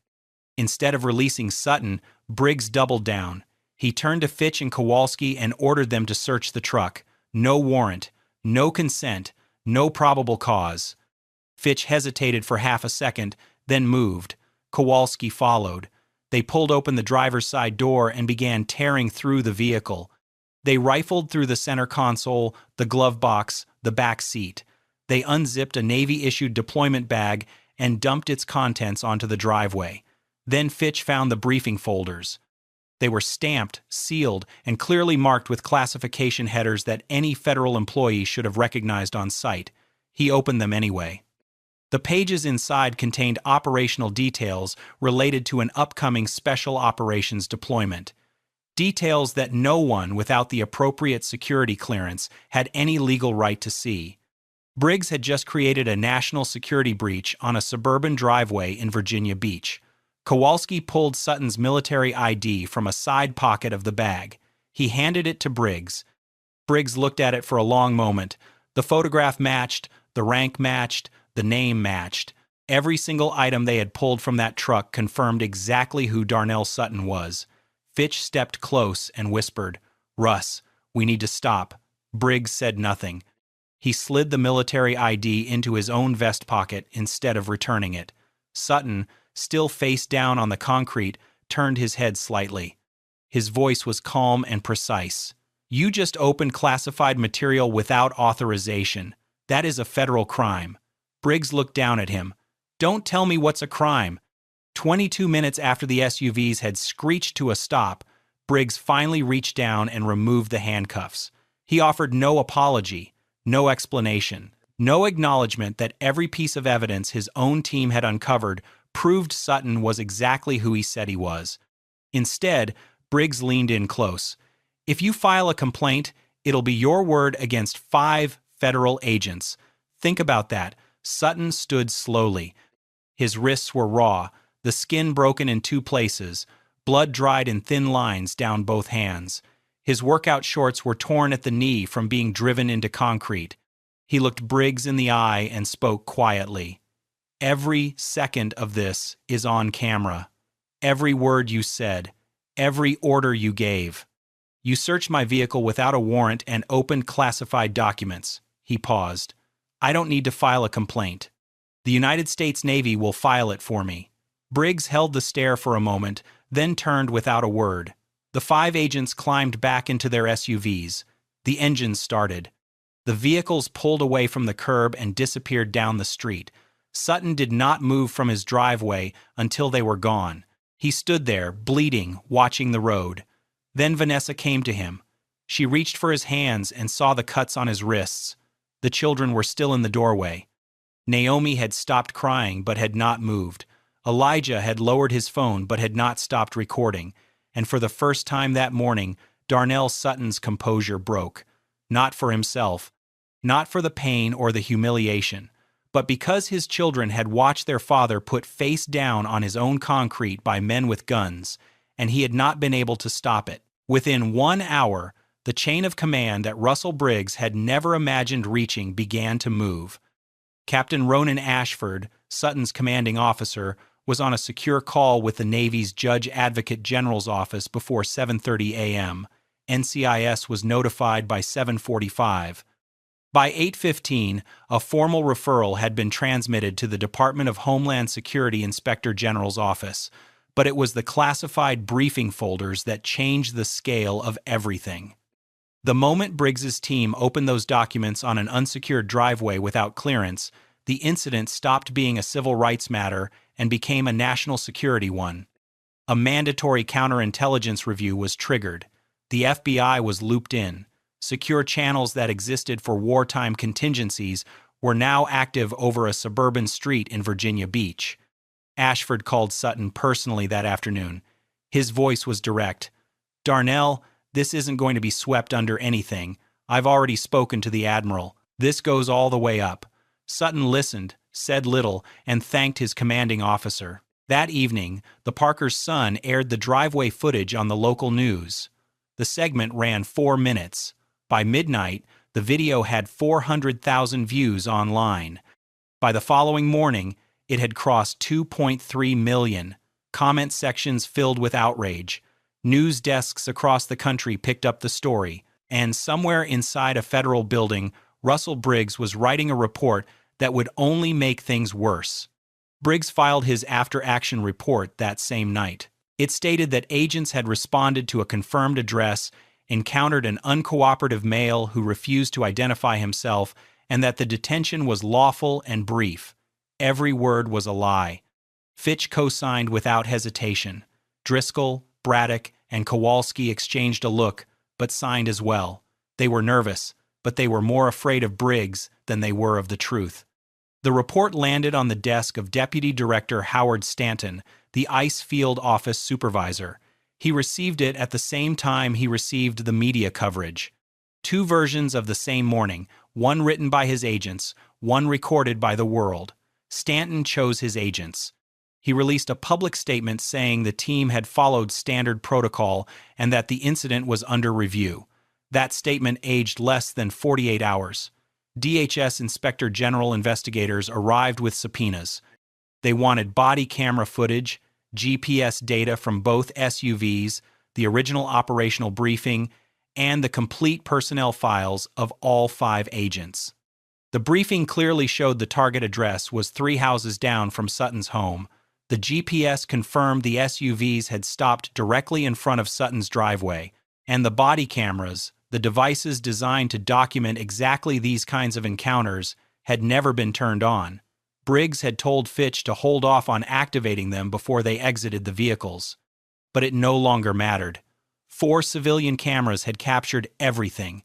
Instead of releasing Sutton, Briggs doubled down. He turned to Fitch and Kowalski and ordered them to search the truck. No warrant, no consent, no probable cause. Fitch hesitated for half a second, then moved. Kowalski followed. They pulled open the driver's side door and began tearing through the vehicle. They rifled through the center console, the glove box, the back seat. They unzipped a Navy-issued deployment bag and dumped its contents onto the driveway. Then Fitch found the briefing folders. They were stamped, sealed, and clearly marked with classification headers that any federal employee should have recognized on sight. He opened them anyway. The pages inside contained operational details related to an upcoming special operations deployment. Details that no one without the appropriate security clearance had any legal right to see. Briggs had just created a national security breach on a suburban driveway in Virginia Beach. Kowalski pulled Sutton's military ID from a side pocket of the bag. He handed it to Briggs. Briggs looked at it for a long moment. The photograph matched, the rank matched, the name matched. Every single item they had pulled from that truck confirmed exactly who Darnell Sutton was. Fitch stepped close and whispered, "Russ, we need to stop." Briggs said nothing. He slid the military ID into his own vest pocket instead of returning it. Sutton, still face down on the concrete, turned his head slightly. His voice was calm and precise. "You just opened classified material without authorization. That is a federal crime." Briggs looked down at him. "Don't tell me what's a crime." 22 minutes after the SUVs had screeched to a stop, Briggs finally reached down and removed the handcuffs. He offered no apology, no explanation, no acknowledgement that every piece of evidence his own team had uncovered proved Sutton was exactly who he said he was. Instead, Briggs leaned in close. "If you file a complaint, it'll be your word against 5 federal agents. Think about that." Sutton stood slowly. His wrists were raw, the skin broken in 2 places, blood dried in thin lines down both hands. His workout shorts were torn at the knee from being driven into concrete. He looked Briggs in the eye and spoke quietly. "Every second of this is on camera. Every word you said, every order you gave. You searched my vehicle without a warrant and opened classified documents." He paused. "I don't need to file a complaint. The United States Navy will file it for me." Briggs held the stare for a moment, then turned without a word. The 5 agents climbed back into their SUVs. The engines started. The vehicles pulled away from the curb and disappeared down the street. Sutton did not move from his driveway until they were gone. He stood there, bleeding, watching the road. Then Vanessa came to him. She reached for his hands and saw the cuts on his wrists. The children were still in the doorway. Naomi had stopped crying but had not moved. Elijah had lowered his phone but had not stopped recording. And for the first time that morning, Darnell Sutton's composure broke. Not for himself, not for the pain or the humiliation, but because his children had watched their father put face down on his own concrete by men with guns, and he had not been able to stop it. Within 1 hour, the chain of command that Russell Briggs had never imagined reaching began to move. Captain Ronan Ashford, Sutton's commanding officer, was on a secure call with the Navy's Judge Advocate General's office before 7:30 a.m. NCIS was notified by 7:45. By 8:15, a formal referral had been transmitted to the Department of Homeland Security Inspector General's office, but it was the classified briefing folders that changed the scale of everything. The moment Briggs's team opened those documents on an unsecured driveway without clearance, the incident stopped being a civil rights matter and became a national security one. A mandatory counterintelligence review was triggered. The FBI was looped in. Secure channels that existed for wartime contingencies were now active over a suburban street in Virginia Beach. Ashford called Sutton personally that afternoon. His voice was direct. "Darnell, this isn't going to be swept under anything. I've already spoken to the Admiral. This goes all the way up." Sutton listened, said little, and thanked his commanding officer. That evening, the Parkers' Sun aired the driveway footage on the local news. The segment ran 4 minutes. By midnight, the video had 400,000 views online. By the following morning, it had crossed 2.3 million. Comment sections filled with outrage. News desks across the country picked up the story, and somewhere inside a federal building, Russell Briggs was writing a report that would only make things worse. Briggs filed his after-action report that same night. It stated that agents had responded to a confirmed address, encountered an uncooperative male who refused to identify himself, and that the detention was lawful and brief. Every word was a lie. Fitch co-signed without hesitation. Driscoll, Braddock, and Kowalski exchanged a look, but signed as well. They were nervous, but they were more afraid of Briggs than they were of the truth. The report landed on the desk of Deputy Director Howard Stanton, the ICE Field Office Supervisor. He received it at the same time he received the media coverage. 2 versions of the same morning, one written by his agents, one recorded by the world. Stanton chose his agents. He released a public statement saying the team had followed standard protocol and that the incident was under review. That statement aged less than 48 hours. DHS Inspector General investigators arrived with subpoenas. They wanted body camera footage, GPS data from both SUVs, the original operational briefing, and the complete personnel files of all 5 agents. The briefing clearly showed the target address was 3 houses down from Sutton's home. The GPS confirmed the SUVs had stopped directly in front of Sutton's driveway, and the body cameras, the devices designed to document exactly these kinds of encounters, had never been turned on. Briggs had told Fitch to hold off on activating them before they exited the vehicles. But it no longer mattered. 4 civilian cameras had captured everything.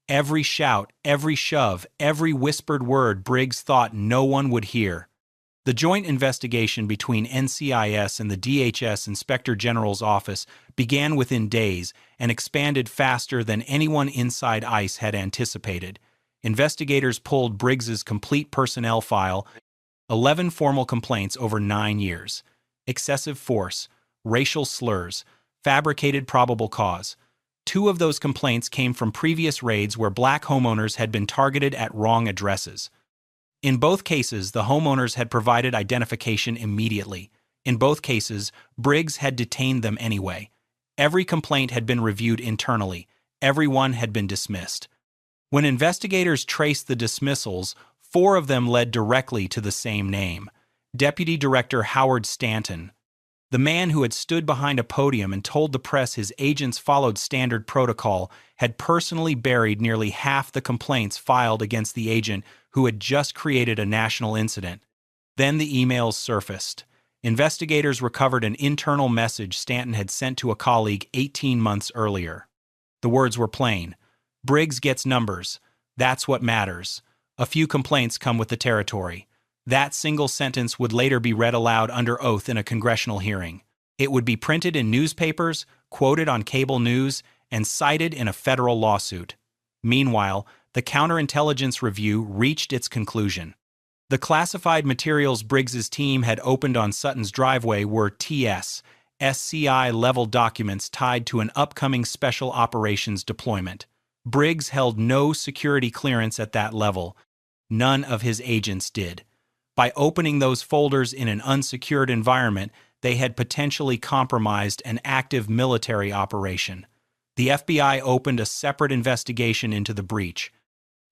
Every shout, every shove, every whispered word Briggs thought no one would hear. The joint investigation between NCIS and the DHS Inspector General's office began within days and expanded faster than anyone inside ICE had anticipated. Investigators pulled Briggs's complete personnel file, 11 formal complaints over 9 years, excessive force, racial slurs, fabricated probable cause. 2 of those complaints came from previous raids where black homeowners had been targeted at wrong addresses. In both cases, the homeowners had provided identification immediately. In both cases, Briggs had detained them anyway. Every complaint had been reviewed internally. Everyone had been dismissed. When investigators traced the dismissals, 4 of them led directly to the same name: Deputy Director Howard Stanton. The man who had stood behind a podium and told the press his agents followed standard protocol had personally buried nearly half the complaints filed against the agent who had just created a national incident. Then the emails surfaced. Investigators recovered an internal message Stanton had sent to a colleague 18 months earlier. The words were plain. Briggs gets numbers. That's what matters. A few complaints come with the territory. That single sentence would later be read aloud under oath in a congressional hearing. It would be printed in newspapers, quoted on cable news, and cited in a federal lawsuit. Meanwhile, the counterintelligence review reached its conclusion. The classified materials Briggs's team had opened on Sutton's driveway were SCI-level documents tied to an upcoming special operations deployment. Briggs held no security clearance at that level. None of his agents did. By opening those folders in an unsecured environment, they had potentially compromised an active military operation. The FBI opened a separate investigation into the breach.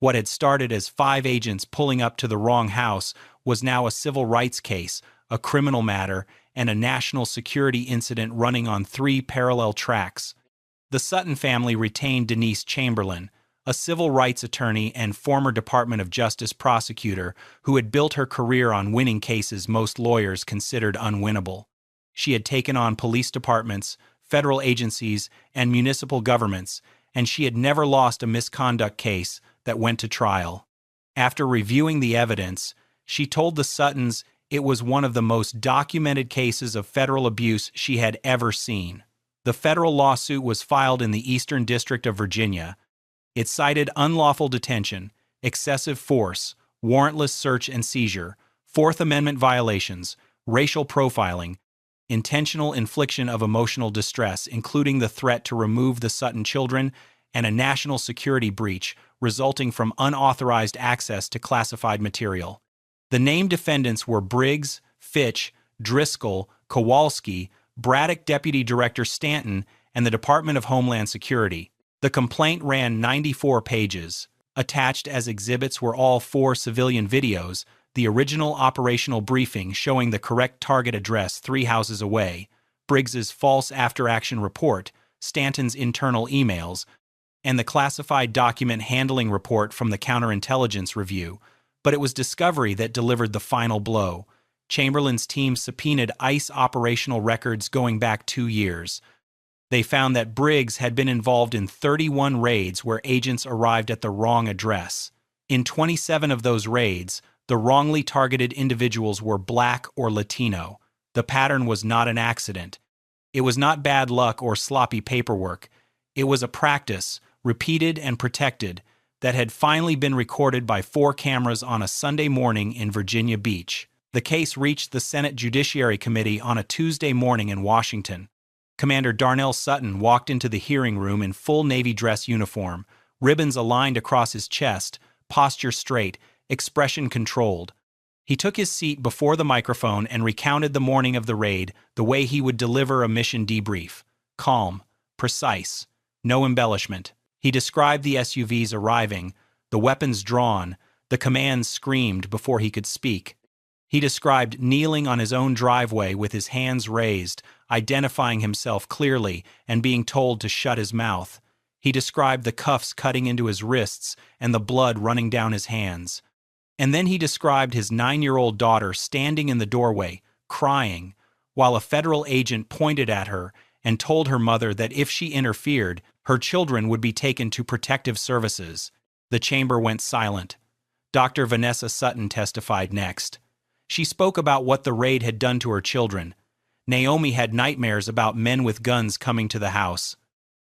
What had started as 5 agents pulling up to the wrong house was now a civil rights case, a criminal matter, and a national security incident running on 3 parallel tracks. The Sutton family retained Denise Chamberlain, a civil rights attorney and former Department of Justice prosecutor who had built her career on winning cases most lawyers considered unwinnable. She had taken on police departments, federal agencies, and municipal governments, and she had never lost a misconduct case that went to trial. After reviewing the evidence, she told the Suttons it was one of the most documented cases of federal abuse she had ever seen. The federal lawsuit was filed in the Eastern District of Virginia. It cited unlawful detention, excessive force, warrantless search and seizure, Fourth Amendment violations, racial profiling, intentional infliction of emotional distress, including the threat to remove the Sutton children, and a national security breach resulting from unauthorized access to classified material. The named defendants were Briggs, Fitch, Driscoll, Kowalski, Braddock Deputy Director Stanton, and the Department of Homeland Security. The complaint ran 94 pages. Attached as exhibits were all 4 civilian videos, the original operational briefing showing the correct target address 3 houses away, Briggs's false after-action report, Stanton's internal emails, and the classified document handling report from the counterintelligence review. But it was discovery that delivered the final blow. Chamberlain's team subpoenaed ICE operational records going back 2 years. They found that Briggs had been involved in 31 raids where agents arrived at the wrong address. In 27 of those raids, the wrongly targeted individuals were Black or Latino. The pattern was not an accident. It was not bad luck or sloppy paperwork. It was a practice, repeated and protected, that had finally been recorded by 4 cameras on a Sunday morning in Virginia Beach. The case reached the Senate Judiciary Committee on a Tuesday morning in Washington. Commander Darnell Sutton walked into the hearing room in full Navy dress uniform, ribbons aligned across his chest, posture straight, expression controlled. He took his seat before the microphone and recounted the morning of the raid the way he would deliver a mission debrief. Calm, precise, no embellishment. He described the SUVs arriving, the weapons drawn, the commands screamed before he could speak. He described kneeling on his own driveway with his hands raised, identifying himself clearly and being told to shut his mouth. He described the cuffs cutting into his wrists and the blood running down his hands. And then he described his 9-year-old daughter standing in the doorway, crying, while a federal agent pointed at her and told her mother that if she interfered, her children would be taken to protective services. The chamber went silent. Dr. Vanessa Sutton testified next. She spoke about what the raid had done to her children. Naomi had nightmares about men with guns coming to the house.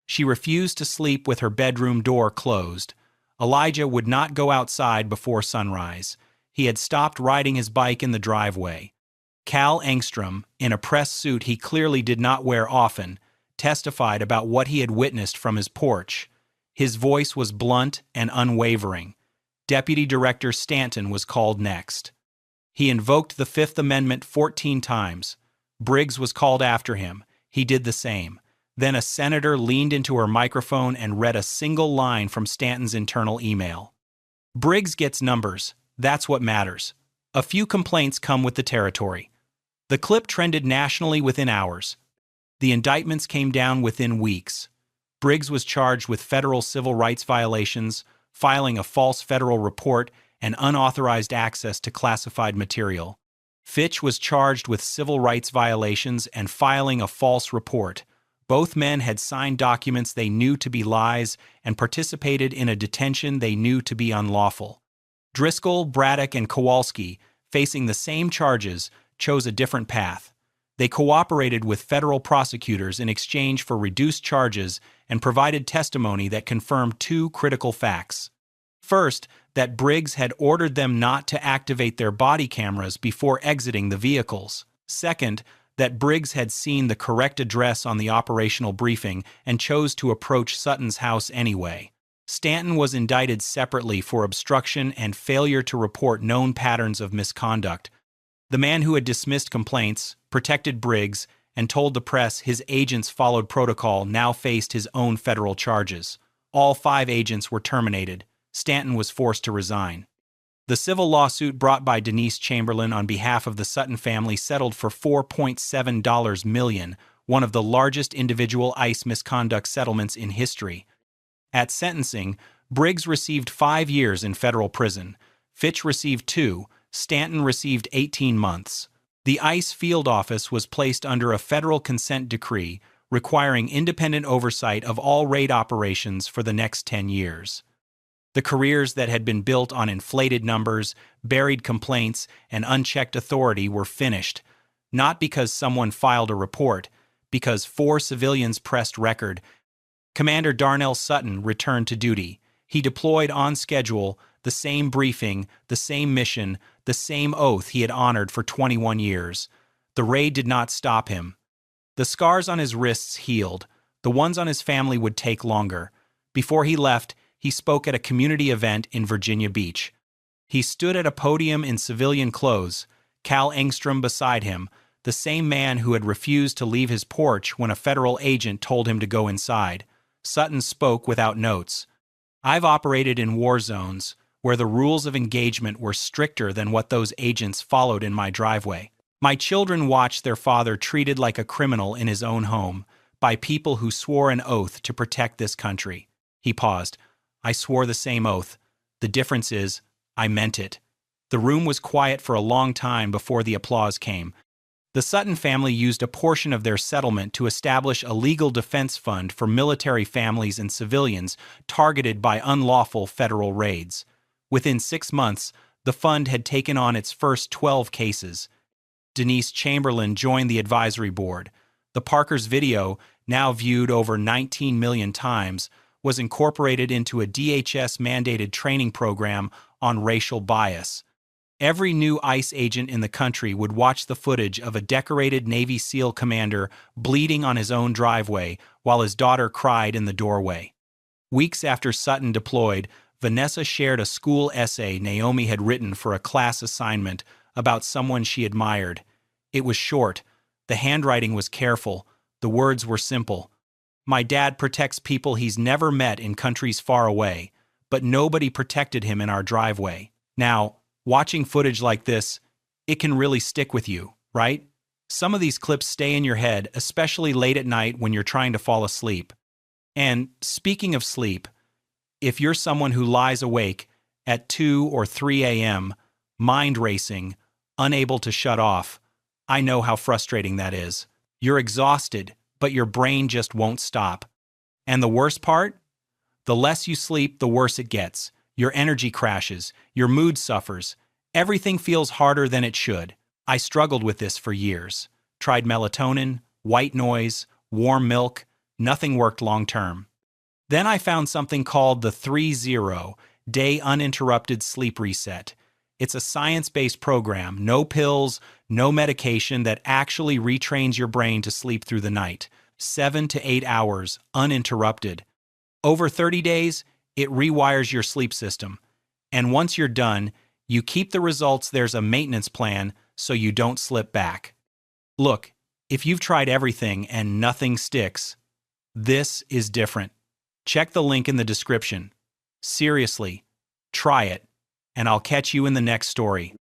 She refused to sleep with her bedroom door closed. Elijah would not go outside before sunrise. He had stopped riding his bike in the driveway. Cal Engstrom, in a press suit he clearly did not wear often, testified about what he had witnessed from his porch. His voice was blunt and unwavering. Deputy Director Stanton was called next. He invoked the Fifth Amendment 14 times. Briggs was called after him. He did the same. Then a senator leaned into her microphone and read a single line from Stanton's internal email. Briggs gets numbers. That's what matters. A few complaints come with the territory. The clip trended nationally within hours. The indictments came down within weeks. Briggs was charged with federal civil rights violations, filing a false federal report, and unauthorized access to classified material. Fitch was charged with civil rights violations and filing a false report. Both men had signed documents they knew to be lies and participated in a detention they knew to be unlawful. Driscoll, Braddock, and Kowalski, facing the same charges, chose a different path. They cooperated with federal prosecutors in exchange for reduced charges and provided testimony that confirmed two critical facts. First, that Briggs had ordered them not to activate their body cameras before exiting the vehicles. Second, that Briggs had seen the correct address on the operational briefing and chose to approach Sutton's house anyway. Stanton was indicted separately for obstruction and failure to report known patterns of misconduct. The man who had dismissed complaints, protected Briggs, and told the press his agents followed protocol now faced his own federal charges. All 5 agents were terminated. Stanton was forced to resign. The civil lawsuit brought by Denise Chamberlain on behalf of the Sutton family settled for $4.7 million, one of the largest individual ICE misconduct settlements in history. At sentencing, Briggs received 5 years in federal prison. Fitch received 2. Stanton received 18 months. The ICE field office was placed under a federal consent decree requiring independent oversight of all raid operations for the next 10 years. The careers that had been built on inflated numbers, buried complaints, and unchecked authority were finished, not because someone filed a report, because 4 civilians pressed record. Commander Darnell Sutton returned to duty. He deployed on schedule, the same briefing, the same mission, the same oath he had honored for 21 years. The raid did not stop him. The scars on his wrists healed. The ones on his family would take longer. Before he left, he spoke at a community event in Virginia Beach. He stood at a podium in civilian clothes, Cal Engstrom beside him, the same man who had refused to leave his porch when a federal agent told him to go inside. Sutton spoke without notes. "I've operated in war zones where the rules of engagement were stricter than what those agents followed in my driveway. My children watched their father treated like a criminal in his own home by people who swore an oath to protect this country." He paused. "I swore the same oath. The difference is, I meant it." The room was quiet for a long time before the applause came. The Sutton family used a portion of their settlement to establish a legal defense fund for military families and civilians targeted by unlawful federal raids. Within 6 months, the fund had taken on its first 12 cases. Denise Chamberlain joined the advisory board. The Parker's video, now viewed over 19 million times, was incorporated into a DHS-mandated training program on racial bias. Every new ICE agent in the country would watch the footage of a decorated Navy SEAL commander bleeding on his own driveway while his daughter cried in the doorway. Weeks after Sutton deployed, Vanessa shared a school essay Naomi had written for a class assignment about someone she admired. It was short. The handwriting was careful. The words were simple. "My dad protects people he's never met in countries far away, but nobody protected him in our driveway." Now, watching footage like this, it can really stick with you, right? Some of these clips stay in your head, especially late at night when you're trying to fall asleep. And speaking of sleep, if you're someone who lies awake at 2 or 3 a.m., mind racing, unable to shut off, I know how frustrating that is. You're exhausted, but your brain just won't stop. And the worst part? The less you sleep, the worse it gets. Your energy crashes, your mood suffers. Everything feels harder than it should. I struggled with this for years. Tried melatonin, white noise, warm milk. Nothing worked long term. Then I found something called the 3-0-day uninterrupted sleep reset. It's a science-based program, no pills, no medication, that actually retrains your brain to sleep through the night. 7 to 8 hours, uninterrupted. Over 30 days, it rewires your sleep system. And once you're done, you keep the results. There's a maintenance plan so you don't slip back. Look, if you've tried everything and nothing sticks, this is different. Check the link in the description. Seriously, try it, and I'll catch you in the next story.